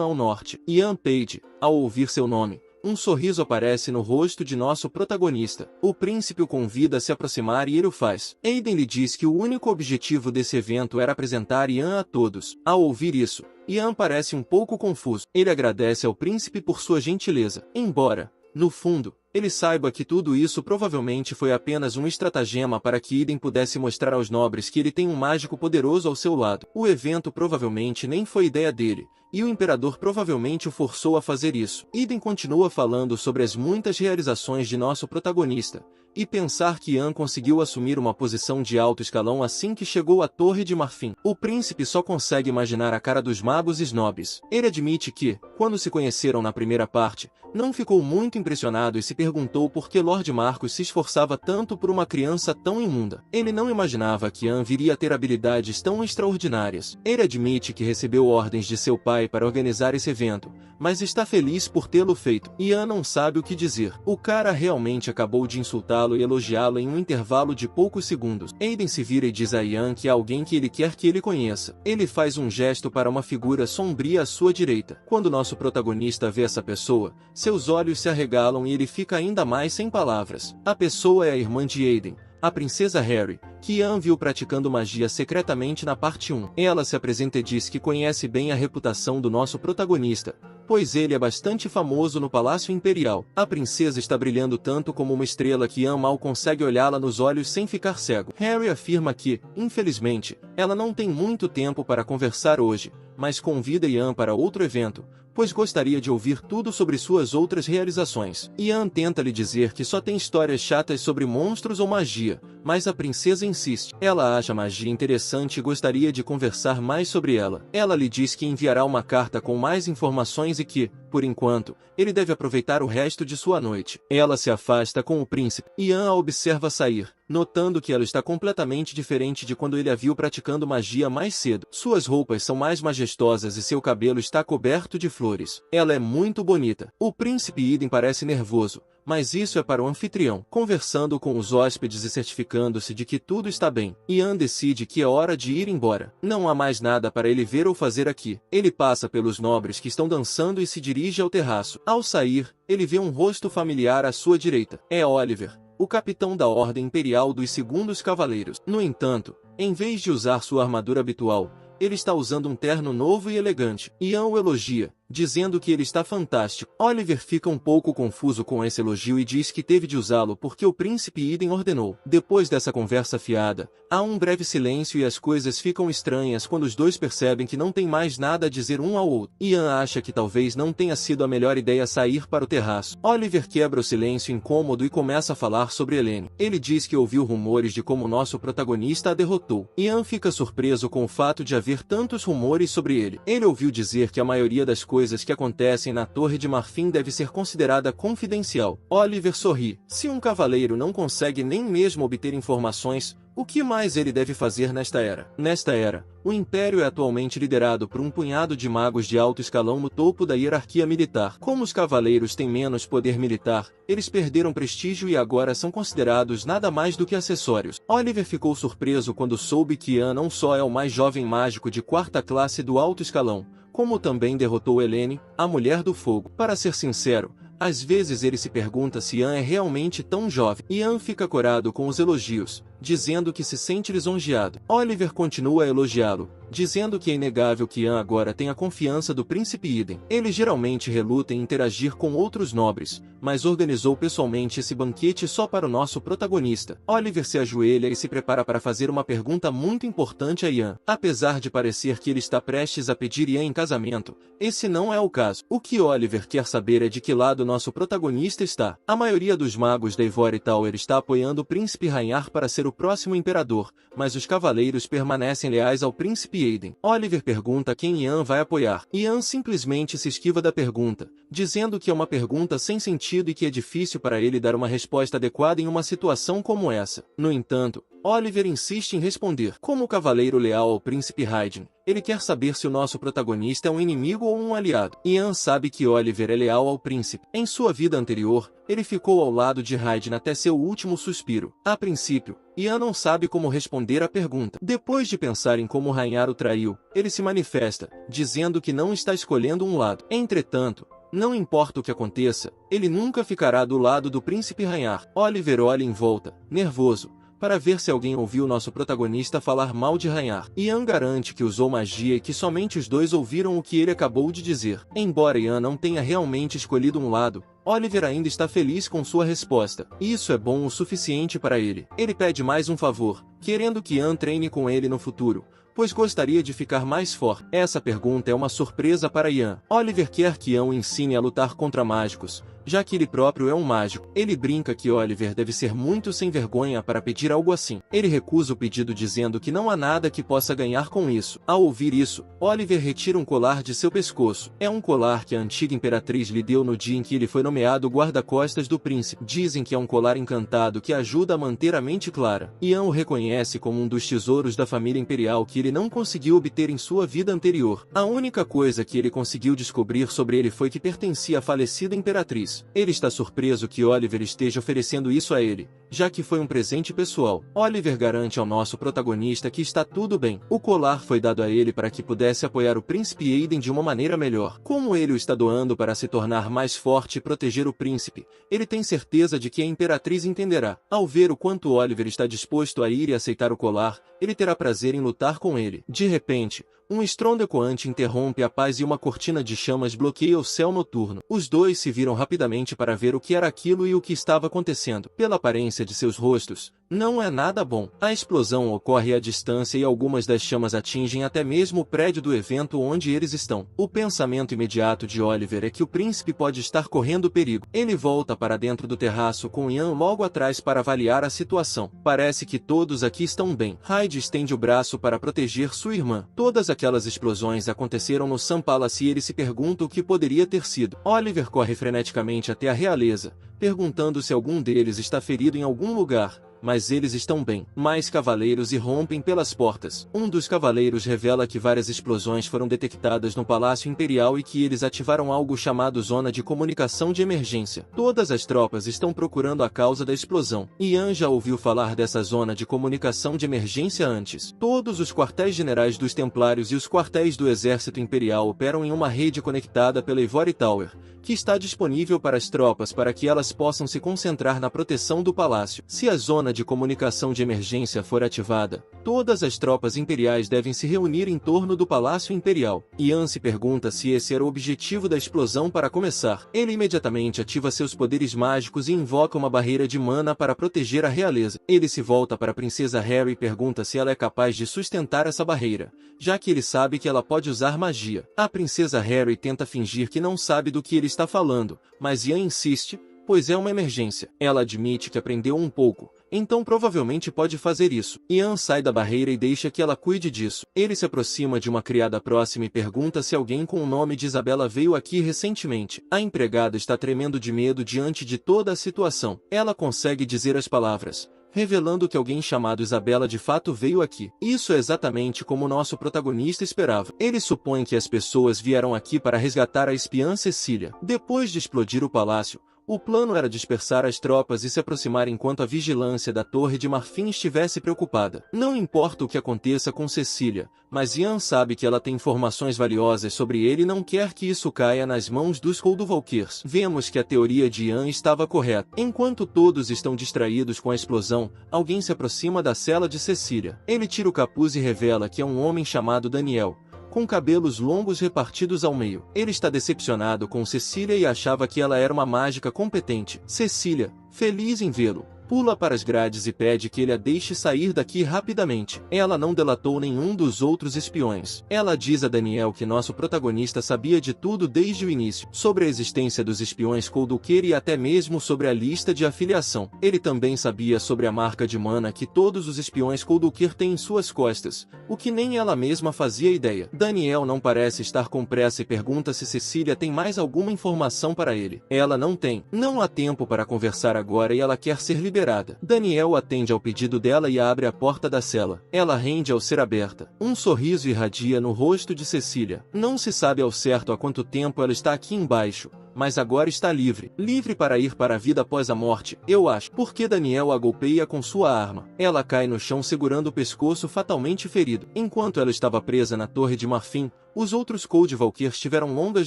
ao norte. Ian Page, ao ouvir seu nome, um sorriso aparece no rosto de nosso protagonista. O príncipe o convida a se aproximar e ele o faz. Hayden lhe diz que o único objetivo desse evento era apresentar Ian a todos. Ao ouvir isso, Ian parece um pouco confuso. Ele agradece ao príncipe por sua gentileza, embora, no fundo, ele saiba que tudo isso provavelmente foi apenas um estratagema para que Hayden pudesse mostrar aos nobres que ele tem um mágico poderoso ao seu lado. O evento provavelmente nem foi ideia dele, e o imperador provavelmente o forçou a fazer isso. Hayden continua falando sobre as muitas realizações de nosso protagonista, e pensar que Ian conseguiu assumir uma posição de alto escalão assim que chegou à Torre de Marfim. O príncipe só consegue imaginar a cara dos magos snobs. Ele admite que, quando se conheceram na primeira parte, não ficou muito impressionado e se perguntou por que Lord Marcus se esforçava tanto por uma criança tão imunda. Ele não imaginava que Ian viria a ter habilidades tão extraordinárias. Ele admite que recebeu ordens de seu pai para organizar esse evento, mas está feliz por tê-lo feito. Ian não sabe o que dizer. O cara realmente acabou de insultá-lo e elogiá-lo em um intervalo de poucos segundos. Hayden se vira e diz a Ian que é alguém que ele quer que ele conheça. Ele faz um gesto para uma figura sombria à sua direita. Quando nosso protagonista vê essa pessoa, seus olhos se arregalam e ele fica ainda mais sem palavras. A pessoa é a irmã de Hayden, a princesa Harry, que Ian viu praticando magia secretamente na parte 1. Ela se apresenta e diz que conhece bem a reputação do nosso protagonista, pois ele é bastante famoso no Palácio Imperial. A princesa está brilhando tanto como uma estrela que Ian mal consegue olhá-la nos olhos sem ficar cego. Harry afirma que, infelizmente, ela não tem muito tempo para conversar hoje, mas convida Ian para outro evento, pois gostaria de ouvir tudo sobre suas outras realizações. Ian tenta lhe dizer que só tem histórias chatas sobre monstros ou magia, mas a princesa insiste. Ela acha a magia interessante e gostaria de conversar mais sobre ela. Ela lhe diz que enviará uma carta com mais informações e que, por enquanto, ele deve aproveitar o resto de sua noite. Ela se afasta com o príncipe. Ian a observa sair, notando que ela está completamente diferente de quando ele a viu praticando magia mais cedo. Suas roupas são mais majestosas e seu cabelo está coberto de flores. Ela é muito bonita. O príncipe Hayden parece nervoso, mas isso é para o anfitrião. Conversando com os hóspedes e certificando-se de que tudo está bem, Ian decide que é hora de ir embora. Não há mais nada para ele ver ou fazer aqui. Ele passa pelos nobres que estão dançando e se dirige ao terraço. Ao sair, ele vê um rosto familiar à sua direita. É Oliver, o capitão da Ordem Imperial dos Segundos Cavaleiros. No entanto, em vez de usar sua armadura habitual, ele está usando um terno novo e elegante. Ian o elogia, dizendo que ele está fantástico. Oliver fica um pouco confuso com esse elogio e diz que teve de usá-lo porque o príncipe Hayden ordenou. Depois dessa conversa fiada, há um breve silêncio e as coisas ficam estranhas quando os dois percebem que não tem mais nada a dizer um ao outro. Ian acha que talvez não tenha sido a melhor ideia sair para o terraço. Oliver quebra o silêncio incômodo e começa a falar sobre Helene. Ele diz que ouviu rumores de como nosso protagonista a derrotou. Ian fica surpreso com o fato de haver tantos rumores sobre ele. Ele ouviu dizer que a maioria das coisas que acontecem na Torre de Marfim deve ser considerada confidencial. Oliver sorri. Se um cavaleiro não consegue nem mesmo obter informações, o que mais ele deve fazer nesta era? Nesta era, o Império é atualmente liderado por um punhado de magos de alto escalão no topo da hierarquia militar. Como os cavaleiros têm menos poder militar, eles perderam prestígio e agora são considerados nada mais do que acessórios. Oliver ficou surpreso quando soube que Ian não só é o mais jovem mágico de 4ª classe do alto escalão, como também derrotou Helene, a Mulher do Fogo. Para ser sincero, às vezes ele se pergunta se Ian é realmente tão jovem. Ian fica corado com os elogios, dizendo que se sente lisonjeado. Oliver continua a elogiá-lo, dizendo que é inegável que Ian agora tem a confiança do príncipe Eden. Ele geralmente reluta em interagir com outros nobres, mas organizou pessoalmente esse banquete só para o nosso protagonista. Oliver se ajoelha e se prepara para fazer uma pergunta muito importante a Ian. Apesar de parecer que ele está prestes a pedir Ian em casamento, esse não é o caso. O que Oliver quer saber é de que lado nosso protagonista está. A maioria dos magos da Ivory Tower está apoiando o príncipe Rhaenyra para ser o próximo imperador, mas os cavaleiros permanecem leais ao príncipe Aiden. Oliver pergunta quem Ian vai apoiar. Ian simplesmente se esquiva da pergunta, dizendo que é uma pergunta sem sentido e que é difícil para ele dar uma resposta adequada em uma situação como essa. No entanto, Oliver insiste em responder. Como cavaleiro leal ao príncipe Raiden, ele quer saber se o nosso protagonista é um inimigo ou um aliado. Ian sabe que Oliver é leal ao príncipe. Em sua vida anterior, ele ficou ao lado de Raiden até seu último suspiro. A princípio, Ian não sabe como responder à pergunta. Depois de pensar em como Rhaenyra o traiu, ele se manifesta, dizendo que não está escolhendo um lado. Entretanto, não importa o que aconteça, ele nunca ficará do lado do príncipe Rhaenyra. Oliver olha em volta, nervoso, para ver se alguém ouviu nosso protagonista falar mal de Rhaenyra. Ian garante que usou magia e que somente os dois ouviram o que ele acabou de dizer. Embora Ian não tenha realmente escolhido um lado, Oliver ainda está feliz com sua resposta. Isso é bom o suficiente para ele. Ele pede mais um favor, querendo que Ian treine com ele no futuro, pois gostaria de ficar mais forte. Essa pergunta é uma surpresa para Ian. Oliver quer que Ian o ensine a lutar contra mágicos, já que ele próprio é um mágico. Ele brinca que Oliver deve ser muito sem vergonha para pedir algo assim. Ele recusa o pedido dizendo que não há nada que possa ganhar com isso. Ao ouvir isso, Oliver retira um colar de seu pescoço. É um colar que a antiga imperatriz lhe deu no dia em que ele foi nomeado guarda-costas do príncipe. Dizem que é um colar encantado que ajuda a manter a mente clara. Ian o reconhece como um dos tesouros da família imperial que ele não conseguiu obter em sua vida anterior. A única coisa que ele conseguiu descobrir sobre ele foi que pertencia à falecida imperatriz. Ele está surpreso que Oliver esteja oferecendo isso a ele, já que foi um presente pessoal. Oliver garante ao nosso protagonista que está tudo bem. O colar foi dado a ele para que pudesse apoiar o príncipe Aiden de uma maneira melhor. Como ele o está doando para se tornar mais forte e proteger o príncipe, ele tem certeza de que a imperatriz entenderá. Ao ver o quanto Oliver está disposto a ir e aceitar o colar, ele terá prazer em lutar com ele. De repente, um estrondo ecoante interrompe a paz e uma cortina de chamas bloqueia o céu noturno. Os dois se viram rapidamente para ver o que era aquilo e o que estava acontecendo. Pela aparência de seus rostos, não é nada bom. A explosão ocorre à distância e algumas das chamas atingem até mesmo o prédio do evento onde eles estão. O pensamento imediato de Oliver é que o príncipe pode estar correndo perigo. Ele volta para dentro do terraço com Ian logo atrás para avaliar a situação. Parece que todos aqui estão bem. Hyde estende o braço para proteger sua irmã. Todas aquelas explosões aconteceram no Sun Palace e ele se pergunta o que poderia ter sido. Oliver corre freneticamente até a realeza, perguntando se algum deles está ferido em algum lugar. Mas eles estão bem. Mais cavaleiros irrompem pelas portas. Um dos cavaleiros revela que várias explosões foram detectadas no Palácio Imperial e que eles ativaram algo chamado Zona de Comunicação de Emergência. Todas as tropas estão procurando a causa da explosão. Ian já ouviu falar dessa Zona de Comunicação de Emergência antes. Todos os quartéis generais dos Templários e os quartéis do Exército Imperial operam em uma rede conectada pela Ivory Tower, que está disponível para as tropas para que elas possam se concentrar na proteção do palácio. Se a Zona de Comunicação de Emergência for ativada, todas as tropas imperiais devem se reunir em torno do Palácio Imperial. Ian se pergunta se esse era o objetivo da explosão para começar. Ele imediatamente ativa seus poderes mágicos e invoca uma barreira de mana para proteger a realeza. Ele se volta para a princesa Harry e pergunta se ela é capaz de sustentar essa barreira, já que ele sabe que ela pode usar magia. A princesa Harry tenta fingir que não sabe do que ele está falando, mas Ian insiste, pois é uma emergência. Ela admite que aprendeu um pouco, então provavelmente pode fazer isso. Ian sai da barreira e deixa que ela cuide disso. Ele se aproxima de uma criada próxima e pergunta se alguém com o nome de Isabela veio aqui recentemente. A empregada está tremendo de medo diante de toda a situação. Ela consegue dizer as palavras, revelando que alguém chamado Isabela de fato veio aqui. Isso é exatamente como nosso protagonista esperava. Ele supõe que as pessoas vieram aqui para resgatar a espiã Cecília. Depois de explodir o palácio, O plano era dispersar as tropas e se aproximar enquanto a vigilância da Torre de Marfim estivesse preocupada. Não importa o que aconteça com Cecília, mas Ian sabe que ela tem informações valiosas sobre ele e não quer que isso caia nas mãos dos Coldvalkyrs. Vemos que a teoria de Ian estava correta. Enquanto todos estão distraídos com a explosão, alguém se aproxima da cela de Cecília. Ele tira o capuz e revela que é um homem chamado Daniel, com cabelos longos repartidos ao meio. Ele está decepcionado com Cecília e achava que ela era uma mágica competente. Cecília, feliz em vê-lo, pula para as grades e pede que ele a deixe sair daqui rapidamente. Ela não delatou nenhum dos outros espiões. Ela diz a Daniel que nosso protagonista sabia de tudo desde o início, sobre a existência dos espiões Coldvalkyr e até mesmo sobre a lista de afiliação. Ele também sabia sobre a marca de mana que todos os espiões Coldvalkyr têm em suas costas, o que nem ela mesma fazia ideia. Daniel não parece estar com pressa e pergunta se Cecília tem mais alguma informação para ele. Ela não tem. Não há tempo para conversar agora e ela quer ser liberada. Daniel atende ao pedido dela e abre a porta da cela. Ela rende ao ser aberta. Um sorriso irradia no rosto de Cecília. Não se sabe ao certo há quanto tempo ela está aqui embaixo, mas agora está livre. Livre para ir para a vida após a morte, eu acho. Porque Daniel a golpeia com sua arma. Ela cai no chão segurando o pescoço fatalmente ferido. Enquanto ela estava presa na Torre de Marfim, os outros Coldvalkyrs tiveram longas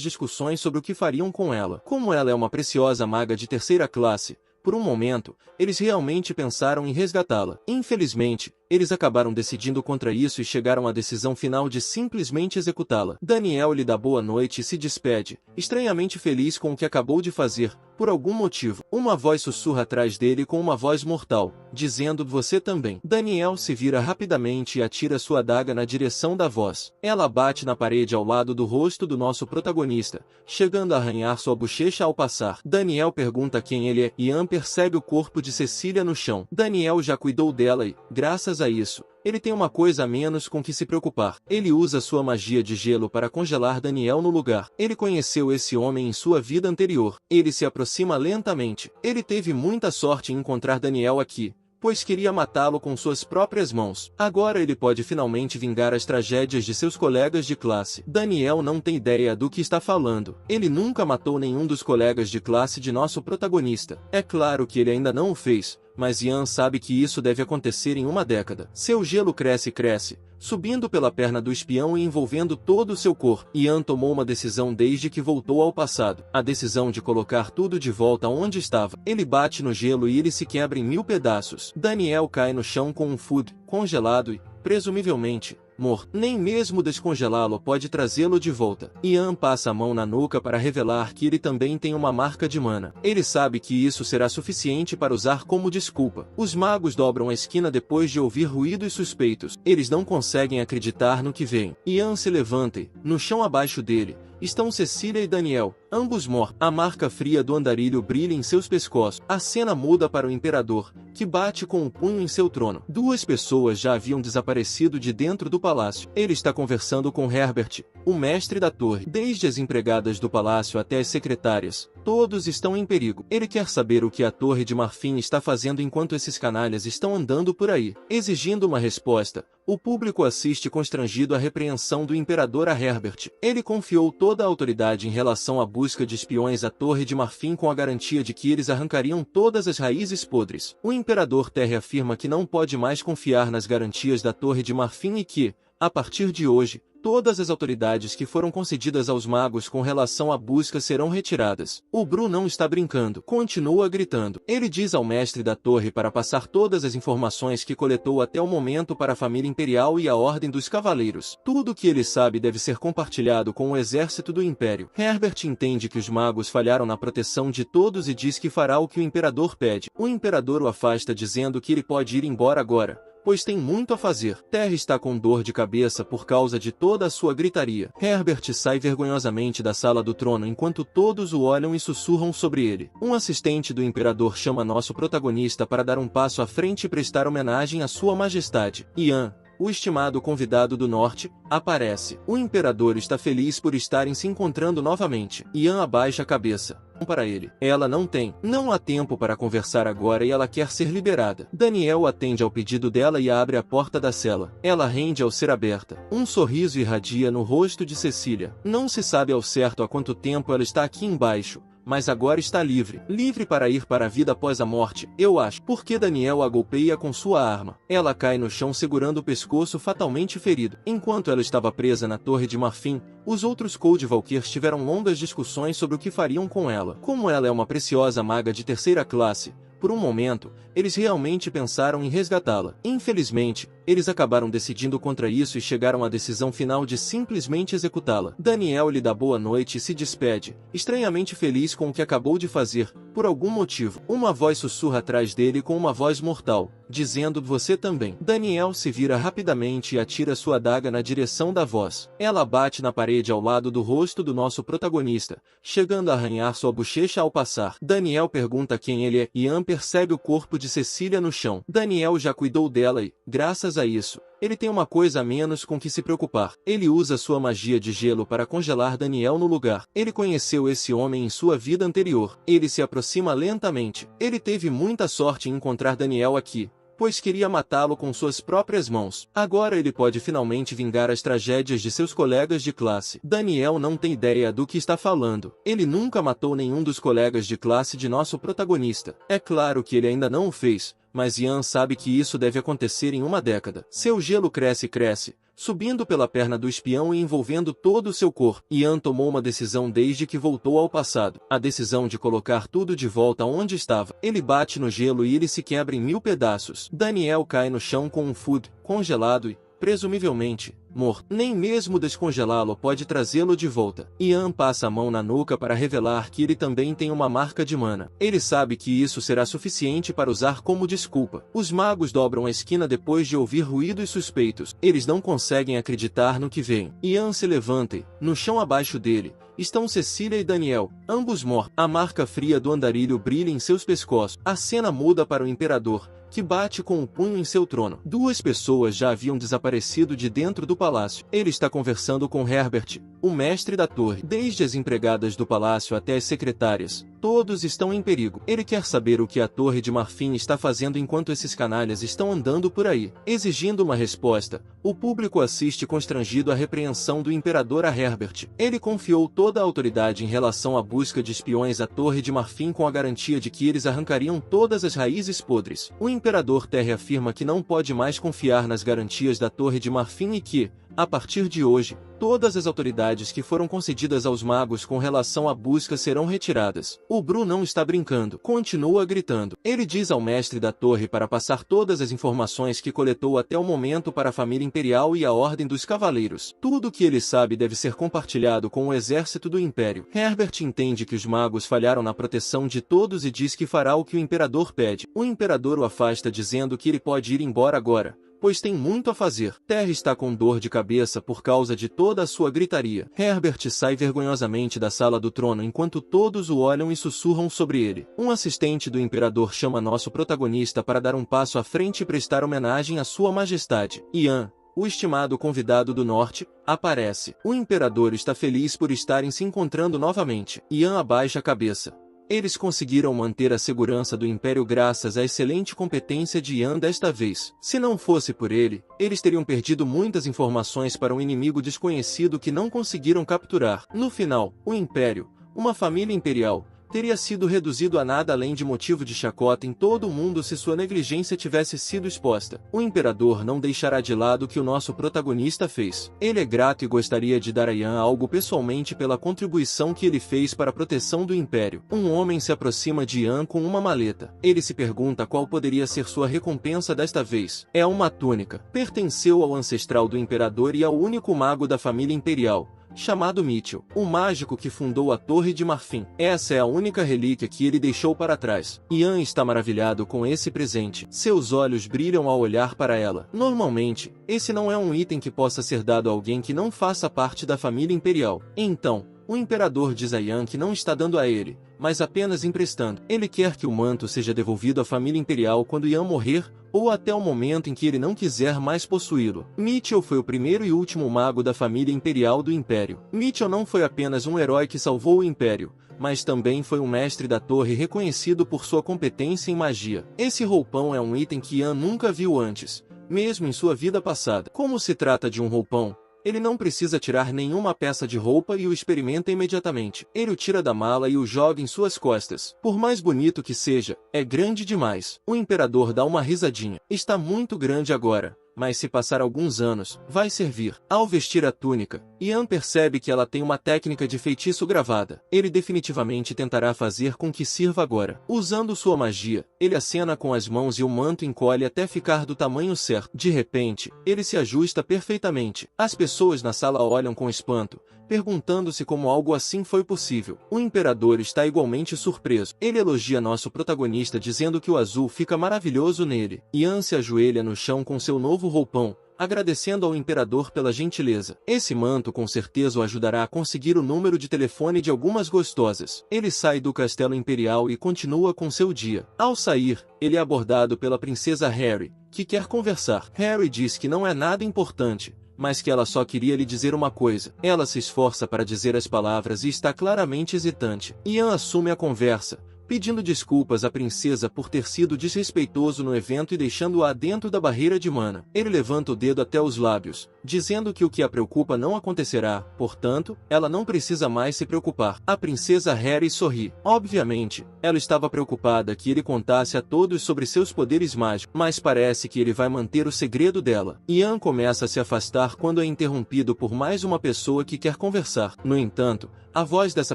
discussões sobre o que fariam com ela. Como ela é uma preciosa maga de terceira classe, por um momento, eles realmente pensaram em resgatá-la. Infelizmente, eles acabaram decidindo contra isso e chegaram à decisão final de simplesmente executá-la. Daniel lhe dá boa noite e se despede, estranhamente feliz com o que acabou de fazer. Por algum motivo, uma voz sussurra atrás dele com uma voz mortal, dizendo: "Você também." Daniel se vira rapidamente e atira sua adaga na direção da voz. Ela bate na parede ao lado do rosto do nosso protagonista, chegando a arranhar sua bochecha ao passar. Daniel pergunta quem ele é. Ian percebe o corpo de Cecília no chão. Daniel já cuidou dela e, graças a isso, ele tem uma coisa a menos com que se preocupar. Ele usa sua magia de gelo para congelar Daniel no lugar. Ele conheceu esse homem em sua vida anterior. Ele se aproxima lentamente. Ele teve muita sorte em encontrar Daniel aqui, pois queria matá-lo com suas próprias mãos. Agora ele pode finalmente vingar as tragédias de seus colegas de classe. Daniel não tem ideia do que está falando. Ele nunca matou nenhum dos colegas de classe de nosso protagonista. É claro que ele ainda não o fez, mas Ian sabe que isso deve acontecer em uma década. Seu gelo cresce e cresce, subindo pela perna do espião e envolvendo todo o seu corpo. Ian tomou uma decisão desde que voltou ao passado. A decisão de colocar tudo de volta onde estava. Ele bate no gelo e ele se quebra em 1000 pedaços. Daniel cai no chão com um food congelado e, presumivelmente, morto. Nem mesmo descongelá-lo pode trazê-lo de volta. Ian passa a mão na nuca para revelar que ele também tem uma marca de mana. Ele sabe que isso será suficiente para usar como desculpa. Os magos dobram a esquina depois de ouvir ruídos suspeitos. Eles não conseguem acreditar no que veem. Ian se levanta e, no chão abaixo dele, estão Cecília e Daniel, ambos mortos. A marca fria do andarilho brilha em seus pescoços. A cena muda para o imperador, que bate com o punho em seu trono. Duas pessoas já haviam desaparecido de dentro do palácio. Ele está conversando com Herbert, o mestre da torre. Desde as empregadas do palácio até as secretárias, todos estão em perigo. Ele quer saber o que a Torre de Marfim está fazendo enquanto esses canalhas estão andando por aí. Exigindo uma resposta, o público assiste constrangido à repreensão do imperador a Herbert. Ele confiou toda a autoridade em relação à busca de espiões à Torre de Marfim com a garantia de que eles arrancariam todas as raízes podres. O imperador Terry afirma que não pode mais confiar nas garantias da Torre de Marfim e que, a partir de hoje, todas as autoridades que foram concedidas aos magos com relação à busca serão retiradas. O Bru não está brincando. Continua gritando. Ele diz ao mestre da torre para passar todas as informações que coletou até o momento para a família imperial e a Ordem dos Cavaleiros. Tudo o que ele sabe deve ser compartilhado com o exército do Império. Herbert entende que os magos falharam na proteção de todos e diz que fará o que o imperador pede. O imperador o afasta dizendo que ele pode ir embora agora, pois tem muito a fazer. Terry está com dor de cabeça por causa de toda a sua gritaria. Herbert sai vergonhosamente da sala do trono enquanto todos o olham e sussurram sobre ele. Um assistente do imperador chama nosso protagonista para dar um passo à frente e prestar homenagem à sua majestade. Ian, o estimado convidado do norte, aparece. O imperador está feliz por estarem se encontrando novamente. Ian abaixa a cabeça. Para ele. Ela não tem. Não há tempo para conversar agora e ela quer ser liberada. Daniel atende ao pedido dela e abre a porta da cela. Ela rende ao ser aberta. Um sorriso irradia no rosto de Cecília. Não se sabe ao certo há quanto tempo ela está aqui embaixo, mas agora está livre. Livre para ir para a vida após a morte, eu acho. Porque Daniel a golpeia com sua arma. Ela cai no chão segurando o pescoço fatalmente ferido. Enquanto ela estava presa na Torre de Marfim, os outros Cold Valkyrs tiveram longas discussões sobre o que fariam com ela. Como ela é uma preciosa maga de terceira classe, por um momento, eles realmente pensaram em resgatá-la. Infelizmente, eles acabaram decidindo contra isso e chegaram à decisão final de simplesmente executá-la. Daniel lhe dá boa noite e se despede, estranhamente feliz com o que acabou de fazer. Por algum motivo, uma voz sussurra atrás dele com uma voz mortal, dizendo: você também. Daniel se vira rapidamente e atira sua adaga na direção da voz. Ela bate na parede ao lado do rosto do nosso protagonista, chegando a arranhar sua bochecha ao passar. Daniel pergunta quem ele é e Ian percebe o corpo de Cecília no chão. Daniel já cuidou dela e, graças a isso, ele tem uma coisa a menos com que se preocupar. Ele usa sua magia de gelo para congelar Daniel no lugar. Ele conheceu esse homem em sua vida anterior. Ele se aproxima lentamente. Ele teve muita sorte em encontrar Daniel aqui, pois queria matá-lo com suas próprias mãos. Agora ele pode finalmente vingar as tragédias de seus colegas de classe. Daniel não tem ideia do que está falando. Ele nunca matou nenhum dos colegas de classe de nosso protagonista. É claro que ele ainda não o fez, mas Ian sabe que isso deve acontecer em uma década. Seu gelo cresce e cresce, subindo pela perna do espião e envolvendo todo o seu corpo. Ian tomou uma decisão desde que voltou ao passado. A decisão de colocar tudo de volta onde estava. Ele bate no gelo e ele se quebra em 1000 pedaços. Daniel cai no chão com um food congelado e, presumivelmente, morto. Nem mesmo descongelá-lo pode trazê-lo de volta. Ian passa a mão na nuca para revelar que ele também tem uma marca de mana. Ele sabe que isso será suficiente para usar como desculpa. Os magos dobram a esquina depois de ouvir ruídos suspeitos. Eles não conseguem acreditar no que veem. Ian se levanta e, no chão abaixo dele, estão Cecília e Daniel, ambos mortos. A marca fria do andarilho brilha em seus pescoços. A cena muda para o imperador, que bate com o punho em seu trono. Duas pessoas já haviam desaparecido de dentro do palácio. Ele está conversando com Herbert, o mestre da torre. Desde as empregadas do palácio até as secretárias, todos estão em perigo. Ele quer saber o que a Torre de Marfim está fazendo enquanto esses canalhas estão andando por aí. Exigindo uma resposta, o público assiste constrangido à repreensão do imperador a Herbert. Ele confiou toda a autoridade em relação à busca de espiões à Torre de Marfim com a garantia de que eles arrancariam todas as raízes podres. O imperador Terry afirma que não pode mais confiar nas garantias da Torre de Marfim e que, a partir de hoje, todas as autoridades que foram concedidas aos magos com relação à busca serão retiradas. O Bru não está brincando. Continua gritando. Ele diz ao mestre da torre para passar todas as informações que coletou até o momento para a família imperial e a Ordem dos Cavaleiros. Tudo o que ele sabe deve ser compartilhado com o exército do Império. Herbert entende que os magos falharam na proteção de todos e diz que fará o que o imperador pede. O imperador o afasta dizendo que ele pode ir embora agora, pois tem muito a fazer. Terry está com dor de cabeça por causa de toda a sua gritaria. Herbert sai vergonhosamente da sala do trono enquanto todos o olham e sussurram sobre ele. Um assistente do imperador chama nosso protagonista para dar um passo à frente e prestar homenagem à sua majestade. Ian, o estimado convidado do norte, aparece. O imperador está feliz por estarem se encontrando novamente. Ian abaixa a cabeça. Eles conseguiram manter a segurança do Império graças à excelente competência de Ian desta vez. Se não fosse por ele, eles teriam perdido muitas informações para um inimigo desconhecido que não conseguiram capturar. No final, o Império, uma família imperial, teria sido reduzido a nada além de motivo de chacota em todo o mundo se sua negligência tivesse sido exposta. O imperador não deixará de lado o que o nosso protagonista fez. Ele é grato e gostaria de dar a Ian algo pessoalmente pela contribuição que ele fez para a proteção do império. Um homem se aproxima de Ian com uma maleta. Ele se pergunta qual poderia ser sua recompensa desta vez. É uma túnica. Pertenceu ao ancestral do imperador e ao único mago da família imperial, chamado Mitchell, o mágico que fundou a Torre de Marfim. Essa é a única relíquia que ele deixou para trás. Ian está maravilhado com esse presente. Seus olhos brilham ao olhar para ela. Normalmente, esse não é um item que possa ser dado a alguém que não faça parte da família imperial. Então, o imperador diz a Ian que não está dando a ele, mas apenas emprestando. Ele quer que o manto seja devolvido à família imperial quando Ian morrer, ou até o momento em que ele não quiser mais possuí-lo. Mitchell foi o primeiro e último mago da família imperial do Império. Mitchell não foi apenas um herói que salvou o Império, mas também foi um mestre da torre reconhecido por sua competência em magia. Esse roupão é um item que Ian nunca viu antes, mesmo em sua vida passada. Como se trata de um roupão, Ele não precisa tirar nenhuma peça de roupa e o experimenta imediatamente. Ele o tira da mala e o joga em suas costas. Por mais bonito que seja, é grande demais. O imperador dá uma risadinha. Está muito grande agora, mas se passar alguns anos, vai servir. Ao vestir a túnica, Ian percebe que ela tem uma técnica de feitiço gravada. Ele definitivamente tentará fazer com que sirva agora. Usando sua magia, ele acena com as mãos e o manto encolhe até ficar do tamanho certo. De repente, ele se ajusta perfeitamente. As pessoas na sala olham com espanto, perguntando-se como algo assim foi possível. O imperador está igualmente surpreso. Ele elogia nosso protagonista dizendo que o azul fica maravilhoso nele. Ian se ajoelha no chão com seu novo roupão, agradecendo ao imperador pela gentileza. Esse manto com certeza o ajudará a conseguir o número de telefone de algumas gostosas. Ele sai do castelo imperial e continua com seu dia. Ao sair, ele é abordado pela princesa Harry, que quer conversar. Harry diz que não é nada importante, mas que ela só queria lhe dizer uma coisa. Ela se esforça para dizer as palavras e está claramente hesitante. Ian assume a conversa, pedindo desculpas à princesa por ter sido desrespeitoso no evento e deixando-a dentro da barreira de mana. Ele levanta o dedo até os lábios, dizendo que o que a preocupa não acontecerá, portanto, ela não precisa mais se preocupar. A princesa Harry sorri. Obviamente, ela estava preocupada que ele contasse a todos sobre seus poderes mágicos, mas parece que ele vai manter o segredo dela. Ian começa a se afastar quando é interrompido por mais uma pessoa que quer conversar. No entanto, a voz dessa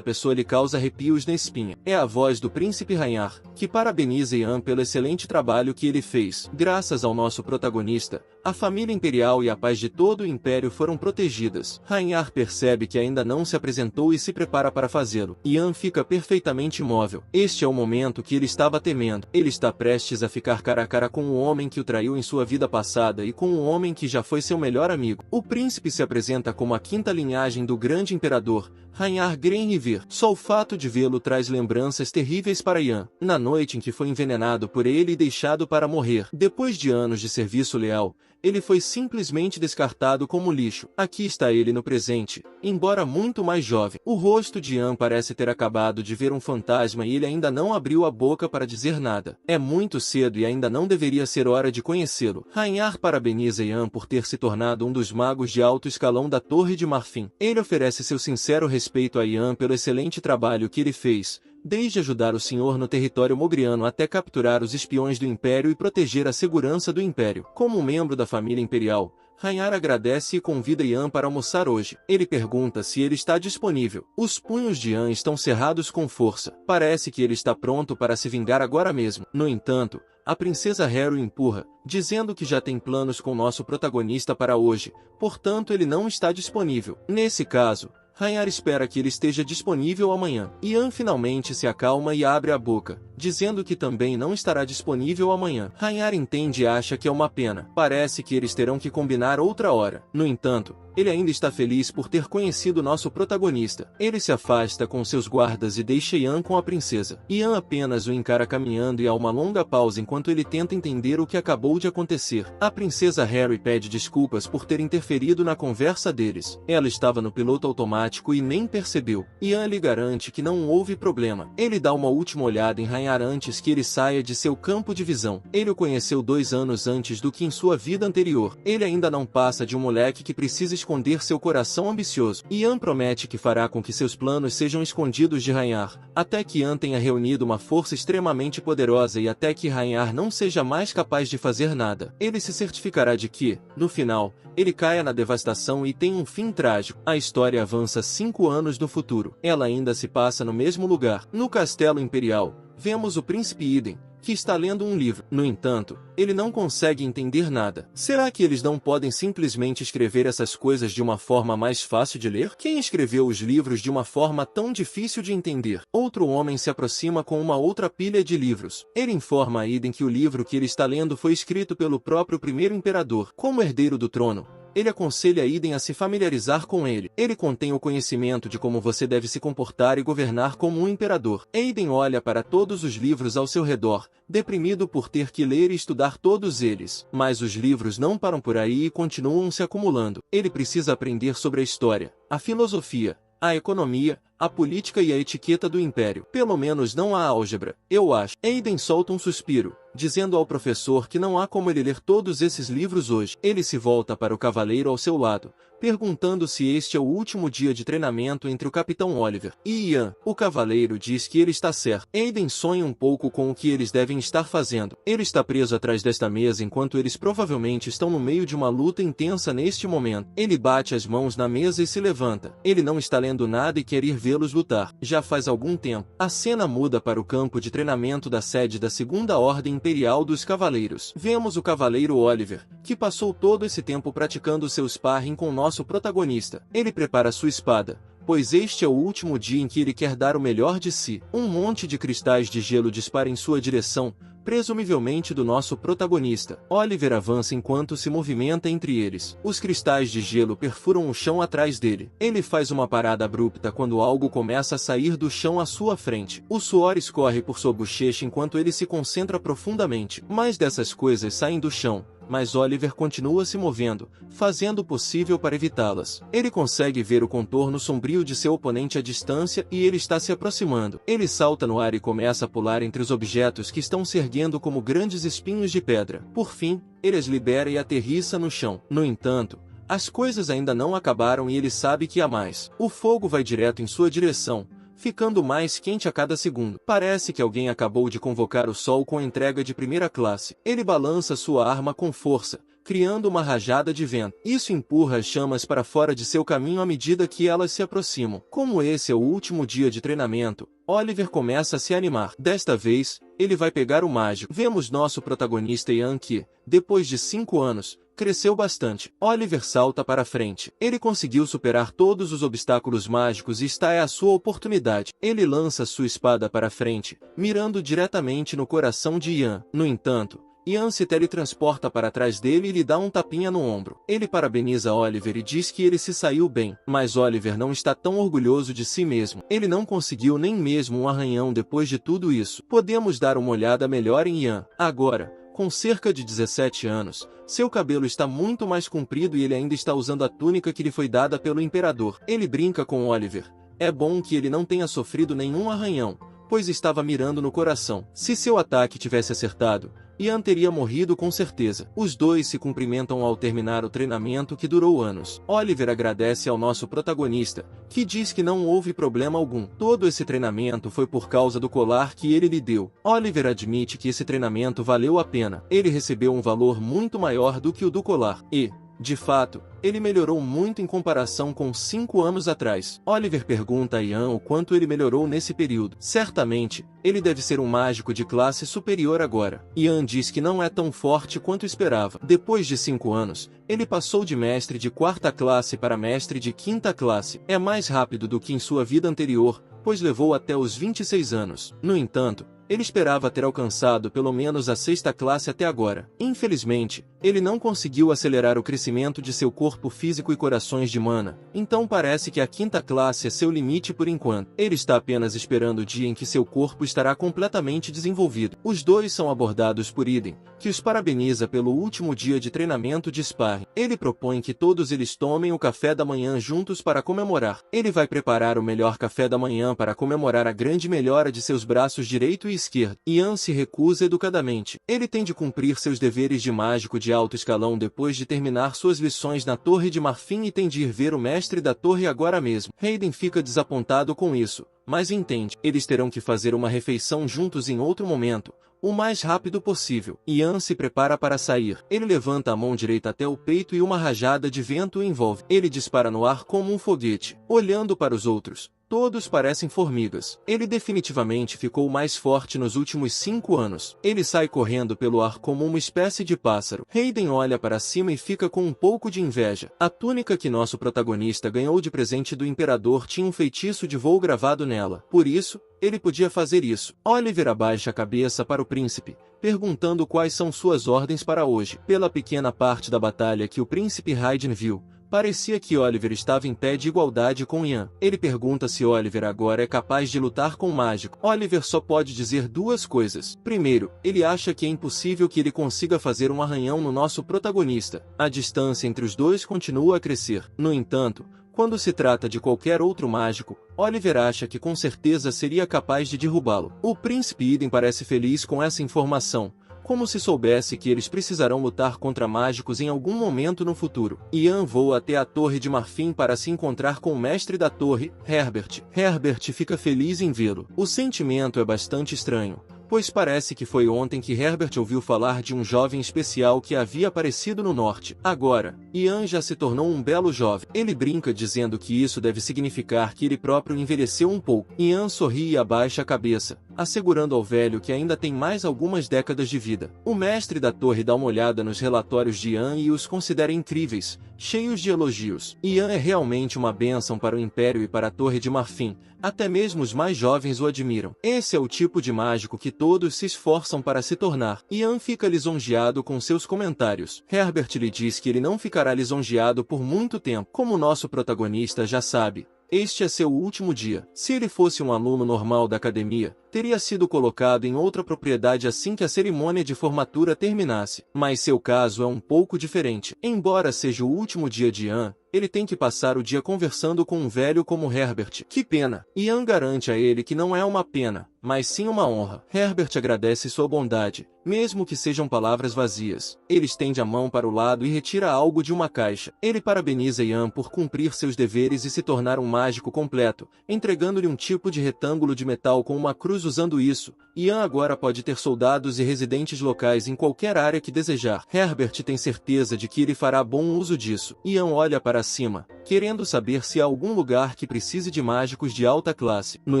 pessoa lhe causa arrepios na espinha. É a voz do príncipe Rhaenyra, que parabeniza Ian pelo excelente trabalho que ele fez. Graças ao nosso protagonista, a família imperial e a paz de todo o império foram protegidas. Rhaenyra percebe que ainda não se apresentou e se prepara para fazê-lo. Ian fica perfeitamente imóvel. Este é o momento que ele estava temendo. Ele está prestes a ficar cara a cara com o homem que o traiu em sua vida passada e com o homem que já foi seu melhor amigo. O príncipe se apresenta como a quinta linhagem do grande imperador, Rhaenyra Greyreaver. Só o fato de vê-lo traz lembranças terríveis para Ian. Na noite em que foi envenenado por ele e deixado para morrer, depois de anos de serviço leal, ele foi simplesmente descartado como lixo. Aqui está ele no presente, embora muito mais jovem. O rosto de Ian parece ter acabado de ver um fantasma e ele ainda não abriu a boca para dizer nada. É muito cedo e ainda não deveria ser hora de conhecê-lo. Rhaenyra parabeniza Ian por ter se tornado um dos magos de alto escalão da Torre de Marfim. Ele oferece seu sincero respeito a Ian pelo excelente trabalho que ele fez, desde ajudar o senhor no território mogriano até capturar os espiões do Império e proteger a segurança do Império. Como membro da família imperial, Rhaenyra agradece e convida Ian para almoçar hoje. Ele pergunta se ele está disponível. Os punhos de Ian estão cerrados com força. Parece que ele está pronto para se vingar agora mesmo. No entanto, a princesa Harry o empurra, dizendo que já tem planos com nosso protagonista para hoje, portanto ele não está disponível. Nesse caso, Rhaenyra espera que ele esteja disponível amanhã. Ian finalmente se acalma e abre a boca, dizendo que também não estará disponível amanhã. Rhaenyra entende e acha que é uma pena. Parece que eles terão que combinar outra hora. No entanto, ele ainda está feliz por ter conhecido nosso protagonista. Ele se afasta com seus guardas e deixa Ian com a princesa. Ian apenas o encara caminhando e há uma longa pausa enquanto ele tenta entender o que acabou de acontecer. A princesa Harry pede desculpas por ter interferido na conversa deles. Ela estava no piloto automático e nem percebeu. Ian lhe garante que não houve problema. Ele dá uma última olhada em Rhaenyra antes que ele saia de seu campo de visão. Ele o conheceu 2 anos antes do que em sua vida anterior. Ele ainda não passa de um moleque que precisa esconder seu coração ambicioso. Ian promete que fará com que seus planos sejam escondidos de Rhaenyra, até que Ian tenha reunido uma força extremamente poderosa e até que Rhaenyra não seja mais capaz de fazer nada. Ele se certificará de que, no final, ele caia na devastação e tenha um fim trágico. A história avança 5 anos no futuro. Ela ainda se passa no mesmo lugar. No Castelo Imperial, vemos o príncipe Iden, que está lendo um livro. No entanto, ele não consegue entender nada. Será que eles não podem simplesmente escrever essas coisas de uma forma mais fácil de ler? Quem escreveu os livros de uma forma tão difícil de entender? Outro homem se aproxima com uma outra pilha de livros. Ele informa a Iden que o livro que ele está lendo foi escrito pelo próprio primeiro imperador. Como herdeiro do trono, ele aconselha Iden a se familiarizar com ele. Ele contém o conhecimento de como você deve se comportar e governar como um imperador. Iden olha para todos os livros ao seu redor, deprimido por ter que ler e estudar todos eles. Mas os livros não param por aí e continuam se acumulando. Ele precisa aprender sobre a história, a filosofia, a economia, a política e a etiqueta do império. Pelo menos não a álgebra, eu acho. Eden solta um suspiro, dizendo ao professor que não há como ele ler todos esses livros hoje. Ele se volta para o cavaleiro ao seu lado, perguntando se este é o último dia de treinamento entre o Capitão Oliver e Ian. O cavaleiro diz que ele está certo. Aiden sonha um pouco com o que eles devem estar fazendo. Ele está preso atrás desta mesa enquanto eles provavelmente estão no meio de uma luta intensa neste momento. Ele bate as mãos na mesa e se levanta. Ele não está lendo nada e quer ir vê-los lutar. Já faz algum tempo. A cena muda para o campo de treinamento da sede da Segunda Ordem Imperial dos Cavaleiros. Vemos o cavaleiro Oliver, que passou todo esse tempo praticando seu sparring com nosso protagonista. Ele prepara sua espada, pois este é o último dia em que ele quer dar o melhor de si. Um monte de cristais de gelo dispara em sua direção, presumivelmente do nosso protagonista. Oliver avança enquanto se movimenta entre eles. Os cristais de gelo perfuram o chão atrás dele. Ele faz uma parada abrupta quando algo começa a sair do chão à sua frente. O suor escorre por sua bochecha enquanto ele se concentra profundamente. Mais dessas coisas saem do chão, mas Oliver continua se movendo, fazendo o possível para evitá-las. Ele consegue ver o contorno sombrio de seu oponente à distância e ele está se aproximando. Ele salta no ar e começa a pular entre os objetos que estão se erguendo como grandes espinhos de pedra. Por fim, ele as libera e aterrissa no chão. No entanto, as coisas ainda não acabaram e ele sabe que há mais. O fogo vai direto em sua direção, ficando mais quente a cada segundo. Parece que alguém acabou de convocar o sol com entrega de primeira classe. Ele balança sua arma com força, criando uma rajada de vento. Isso empurra as chamas para fora de seu caminho à medida que elas se aproximam. Como esse é o último dia de treinamento, Oliver começa a se animar. Desta vez, ele vai pegar o mágico. Vemos nosso protagonista Ian que, depois de 5 anos, cresceu bastante. Oliver salta para frente. Ele conseguiu superar todos os obstáculos mágicos e esta é a sua oportunidade. Ele lança sua espada para frente, mirando diretamente no coração de Ian. No entanto, Ian se teletransporta para trás dele e lhe dá um tapinha no ombro. Ele parabeniza Oliver e diz que ele se saiu bem, mas Oliver não está tão orgulhoso de si mesmo. Ele não conseguiu nem mesmo um arranhão depois de tudo isso. Podemos dar uma olhada melhor em Ian. Agora, com cerca de 17 anos, seu cabelo está muito mais comprido e ele ainda está usando a túnica que lhe foi dada pelo imperador. Ele brinca com Oliver. É bom que ele não tenha sofrido nenhum arranhão, pois estava mirando no coração. Se seu ataque tivesse acertado, Ian teria morrido com certeza. Os dois se cumprimentam ao terminar o treinamento que durou anos. Oliver agradece ao nosso protagonista, que diz que não houve problema algum. Todo esse treinamento foi por causa do colar que ele lhe deu. Oliver admite que esse treinamento valeu a pena. Ele recebeu um valor muito maior do que o do colar. E, de fato, ele melhorou muito em comparação com 5 anos atrás. Oliver pergunta a Ian o quanto ele melhorou nesse período. Certamente, ele deve ser um mágico de classe superior agora. Ian diz que não é tão forte quanto esperava. Depois de 5 anos, ele passou de mestre de 4ª classe para mestre de 5ª classe. É mais rápido do que em sua vida anterior, pois levou até os 26 anos. No entanto, ele esperava ter alcançado pelo menos a 6ª classe até agora. Infelizmente, ele não conseguiu acelerar o crescimento de seu corpo físico e corações de mana, então parece que a 5ª classe é seu limite por enquanto. Ele está apenas esperando o dia em que seu corpo estará completamente desenvolvido. Os dois são abordados por Aiden, que os parabeniza pelo último dia de treinamento de sparring. Ele propõe que todos eles tomem o café da manhã juntos para comemorar. Ele vai preparar o melhor café da manhã para comemorar a grande melhora de seus braços direito e esquerdo. Ian se recusa educadamente. Ele tem de cumprir seus deveres de mágico de alto escalão depois de terminar suas lições na Torre de Marfim e tem de ir ver o mestre da torre agora mesmo. Aiden fica desapontado com isso, mas entende. Eles terão que fazer uma refeição juntos em outro momento, o mais rápido possível. Ian se prepara para sair. Ele levanta a mão direita até o peito e uma rajada de vento o envolve. Ele dispara no ar como um foguete. Olhando para os outros, todos parecem formigas. Ele definitivamente ficou mais forte nos últimos 5 anos. Ele sai correndo pelo ar como uma espécie de pássaro. Aiden olha para cima e fica com um pouco de inveja. A túnica que nosso protagonista ganhou de presente do imperador tinha um feitiço de voo gravado nela. Por isso, ele podia fazer isso. Oliver abaixa a cabeça para o príncipe, perguntando quais são suas ordens para hoje. Pela pequena parte da batalha que o príncipe Raiden viu, parecia que Oliver estava em pé de igualdade com Ian. Ele pergunta se Oliver agora é capaz de lutar com o mágico. Oliver só pode dizer duas coisas. Primeiro, ele acha que é impossível que ele consiga fazer um arranhão no nosso protagonista. A distância entre os dois continua a crescer. No entanto, quando se trata de qualquer outro mágico, Oliver acha que com certeza seria capaz de derrubá-lo. O príncipe Aiden parece feliz com essa informação, como se soubesse que eles precisarão lutar contra mágicos em algum momento no futuro. Ian voa até a Torre de Marfim para se encontrar com o mestre da torre, Herbert. Herbert fica feliz em vê-lo. O sentimento é bastante estranho, pois parece que foi ontem que Herbert ouviu falar de um jovem especial que havia aparecido no norte. Agora, Ian já se tornou um belo jovem. Ele brinca dizendo que isso deve significar que ele próprio envelheceu um pouco. Ian sorri e abaixa a cabeça, assegurando ao velho que ainda tem mais algumas décadas de vida. O mestre da torre dá uma olhada nos relatórios de Ian e os considera incríveis, cheios de elogios. Ian é realmente uma bênção para o Império e para a Torre de Marfim. Até mesmo os mais jovens o admiram. Esse é o tipo de mágico que todos se esforçam para se tornar. Ian fica lisonjeado com seus comentários. Herbert lhe diz que ele não ficará lisonjeado por muito tempo. Como nosso protagonista já sabe, este é seu último dia. Se ele fosse um aluno normal da academia, teria sido colocado em outra propriedade assim que a cerimônia de formatura terminasse. Mas seu caso é um pouco diferente. Embora seja o último dia de Ian, ele tem que passar o dia conversando com um velho como Herbert. Que pena! Ian garante a ele que não é uma pena, mas sim uma honra. Herbert agradece sua bondade, mesmo que sejam palavras vazias. Ele estende a mão para o lado e retira algo de uma caixa. Ele parabeniza Ian por cumprir seus deveres e se tornar um mágico completo, entregando-lhe um tipo de retângulo de metal com uma cruz. Usando isso, Ian agora pode ter soldados e residentes locais em qualquer área que desejar. Herbert tem certeza de que ele fará bom uso disso. Ian olha para cima, querendo saber se há algum lugar que precise de mágicos de alta classe. No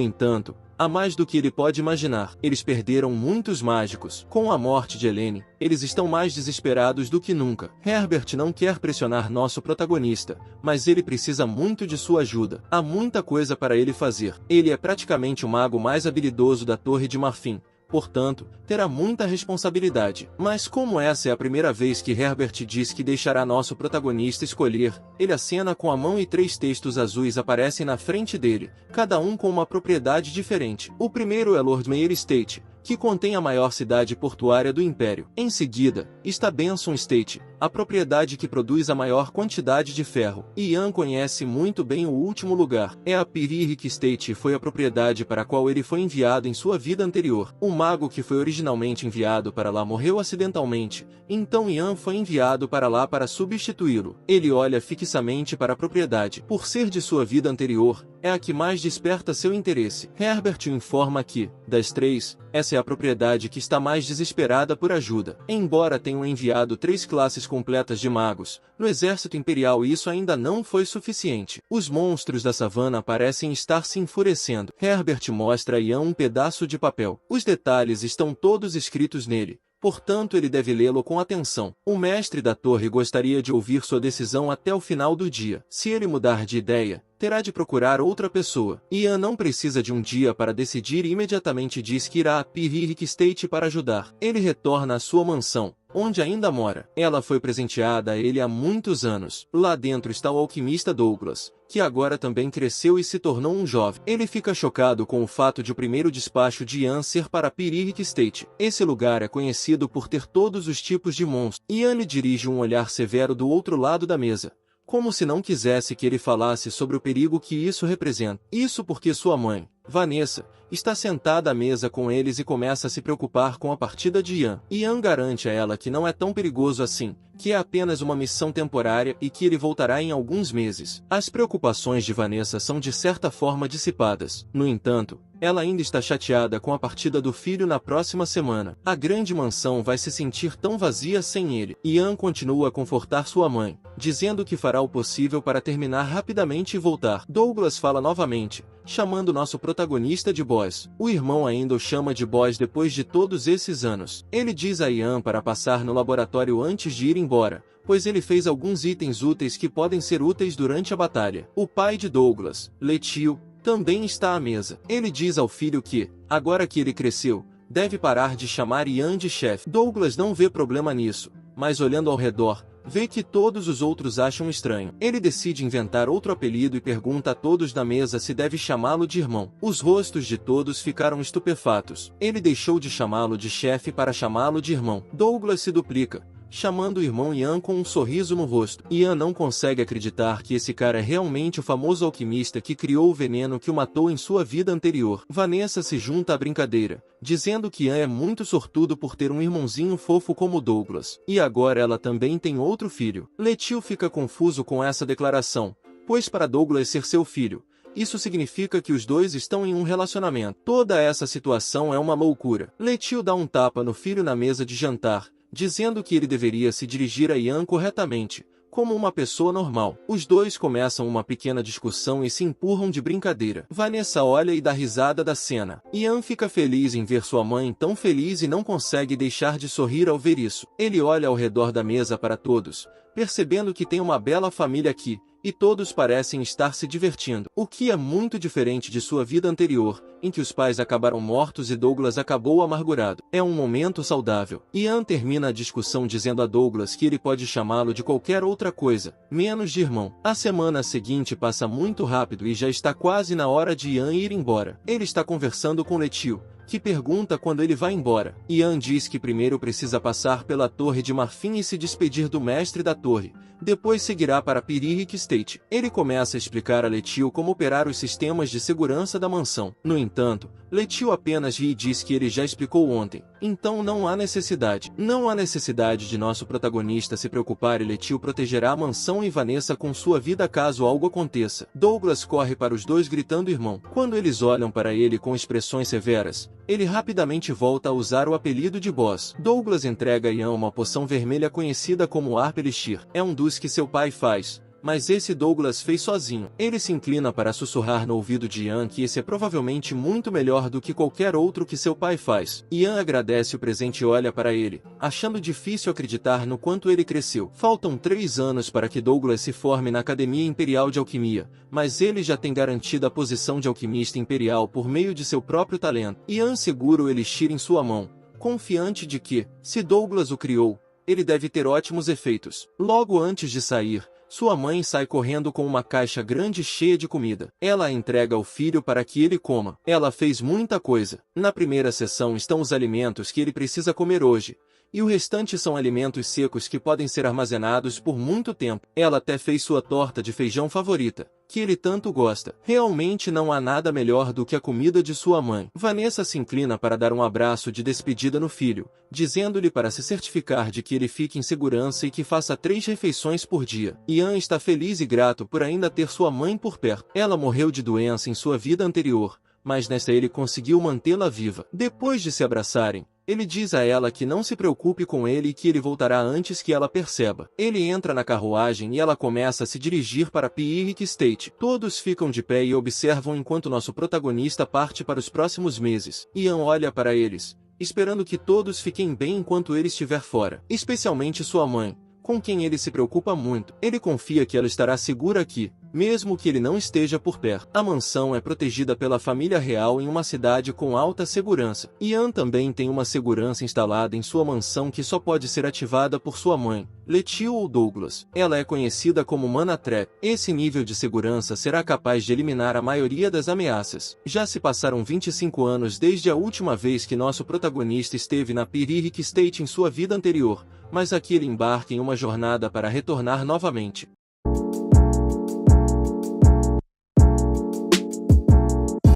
entanto, há mais do que ele pode imaginar. Eles perderam muitos mágicos. Com a morte de Helene, eles estão mais desesperados do que nunca. Herbert não quer pressionar nosso protagonista, mas ele precisa muito de sua ajuda. Há muita coisa para ele fazer. Ele é praticamente o mago mais habilidoso da Torre de Marfim. Portanto, terá muita responsabilidade. Mas como essa é a primeira vez que Herbert diz que deixará nosso protagonista escolher, ele acena com a mão e 3 textos azuis aparecem na frente dele, cada um com uma propriedade diferente. O primeiro é Lord Mayor Estate, que contém a maior cidade portuária do Império. Em seguida, está Benson Estate, a propriedade que produz a maior quantidade de ferro. Ian conhece muito bem o último lugar. É a Pyrrhic Estate e foi a propriedade para a qual ele foi enviado em sua vida anterior. O mago que foi originalmente enviado para lá morreu acidentalmente, então Ian foi enviado para lá para substituí-lo. Ele olha fixamente para a propriedade. Por ser de sua vida anterior, é a que mais desperta seu interesse. Herbert o informa que, das 3, essa é a propriedade que está mais desesperada por ajuda. Embora tenham enviado 3 classes completas de magos, no exército imperial isso ainda não foi suficiente. Os monstros da savana parecem estar se enfurecendo. Herbert mostra a Ian um pedaço de papel. Os detalhes estão todos escritos nele, portanto ele deve lê-lo com atenção. O mestre da torre gostaria de ouvir sua decisão até o final do dia. Se ele mudar de ideia, terá de procurar outra pessoa. Ian não precisa de um dia para decidir e imediatamente diz que irá a Pyrrhic Estate para ajudar. Ele retorna à sua mansão, onde ainda mora. Ela foi presenteada a ele há muitos anos. Lá dentro está o alquimista Douglas, que agora também cresceu e se tornou um jovem. Ele fica chocado com o fato de o primeiro despacho de Ian ser para a Pyrrhic Estate. Esse lugar é conhecido por ter todos os tipos de monstros. Ian lhe dirige um olhar severo do outro lado da mesa, como se não quisesse que ele falasse sobre o perigo que isso representa. Isso porque sua mãe, Vanessa, está sentada à mesa com eles e começa a se preocupar com a partida de Ian. Ian garante a ela que não é tão perigoso assim, que é apenas uma missão temporária e que ele voltará em alguns meses. As preocupações de Vanessa são de certa forma dissipadas. No entanto, ela ainda está chateada com a partida do filho na próxima semana. A grande mansão vai se sentir tão vazia sem ele. Ian continua a confortar sua mãe, dizendo que fará o possível para terminar rapidamente e voltar. Douglas fala novamente, chamando nosso protagonista de Boss. O irmão ainda o chama de Boss depois de todos esses anos. Ele diz a Ian para passar no laboratório antes de ir embora, pois ele fez alguns itens úteis que podem ser úteis durante a batalha. O pai de Douglas, Letio, também está à mesa. Ele diz ao filho que, agora que ele cresceu, deve parar de chamar Ian de chefe. Douglas não vê problema nisso, mas olhando ao redor, vê que todos os outros acham estranho. Ele decide inventar outro apelido e pergunta a todos na mesa se deve chamá-lo de irmão. Os rostos de todos ficaram estupefatos. Ele deixou de chamá-lo de chefe para chamá-lo de irmão. Douglas se duplica, chamando o irmão Ian com um sorriso no rosto. Ian não consegue acreditar que esse cara é realmente o famoso alquimista que criou o veneno que o matou em sua vida anterior. Vanessa se junta à brincadeira, dizendo que Ian é muito sortudo por ter um irmãozinho fofo como Douglas. E agora ela também tem outro filho. Letil fica confuso com essa declaração, pois para Douglas ser seu filho, isso significa que os dois estão em um relacionamento. Toda essa situação é uma loucura. Letil dá um tapa no filho na mesa de jantar, dizendo que ele deveria se dirigir a Ian corretamente, como uma pessoa normal. Os dois começam uma pequena discussão e se empurram de brincadeira. Vanessa olha e dá risada da cena. Ian fica feliz em ver sua mãe tão feliz e não consegue deixar de sorrir ao ver isso. Ele olha ao redor da mesa para todos, percebendo que tem uma bela família aqui, e todos parecem estar se divertindo, o que é muito diferente de sua vida anterior, em que os pais acabaram mortos e Douglas acabou amargurado. É um momento saudável. Ian termina a discussão dizendo a Douglas que ele pode chamá-lo de qualquer outra coisa, menos de irmão. A semana seguinte passa muito rápido e já está quase na hora de Ian ir embora. Ele está conversando com Letil, que pergunta quando ele vai embora. Ian diz que primeiro precisa passar pela Torre de Marfim e se despedir do mestre da torre. Depois seguirá para Pyrrhic Estate. Ele começa a explicar a Letil como operar os sistemas de segurança da mansão. No entanto, Letil apenas ri e diz que ele já explicou ontem, então não há necessidade. Não há necessidade de nosso protagonista se preocupar e Letil protegerá a mansão e Vanessa com sua vida caso algo aconteça. Douglas corre para os dois gritando irmão. Quando eles olham para ele com expressões severas, ele rapidamente volta a usar o apelido de Boss. Douglas entrega a Ian uma poção vermelha conhecida como Arp Elixir. É um dos que seu pai faz, mas esse Douglas fez sozinho. Ele se inclina para sussurrar no ouvido de Ian que esse é provavelmente muito melhor do que qualquer outro que seu pai faz. Ian agradece o presente e olha para ele, achando difícil acreditar no quanto ele cresceu. Faltam 3 anos para que Douglas se forme na Academia Imperial de Alquimia, mas ele já tem garantida a posição de alquimista imperial por meio de seu próprio talento. Ian segura o elixir em sua mão, confiante de que, se Douglas o criou, ele deve ter ótimos efeitos. Logo antes de sair, sua mãe sai correndo com uma caixa grande cheia de comida. Ela a entrega ao filho para que ele coma. Ela fez muita coisa. Na primeira seção estão os alimentos que ele precisa comer hoje, e o restante são alimentos secos que podem ser armazenados por muito tempo. Ela até fez sua torta de feijão favorita, que ele tanto gosta. Realmente não há nada melhor do que a comida de sua mãe. Vanessa se inclina para dar um abraço de despedida no filho, dizendo-lhe para se certificar de que ele fique em segurança e que faça 3 refeições por dia. Ian está feliz e grato por ainda ter sua mãe por perto. Ela morreu de doença em sua vida anterior, mas nesta ele conseguiu mantê-la viva. Depois de se abraçarem, ele diz a ela que não se preocupe com ele e que ele voltará antes que ela perceba. Ele entra na carruagem e ela começa a se dirigir para Pyrrhic Estate. Todos ficam de pé e observam enquanto nosso protagonista parte para os próximos meses. Ian olha para eles, esperando que todos fiquem bem enquanto ele estiver fora. Especialmente sua mãe, com quem ele se preocupa muito. Ele confia que ela estará segura aqui, mesmo que ele não esteja por perto. A mansão é protegida pela família real em uma cidade com alta segurança. Ian também tem uma segurança instalada em sua mansão que só pode ser ativada por sua mãe, Letil ou Douglas. Ela é conhecida como Mana Trap. Esse nível de segurança será capaz de eliminar a maioria das ameaças. Já se passaram 25 anos desde a última vez que nosso protagonista esteve na Pyrrhic Estate em sua vida anterior, mas aqui ele embarca em uma jornada para retornar novamente.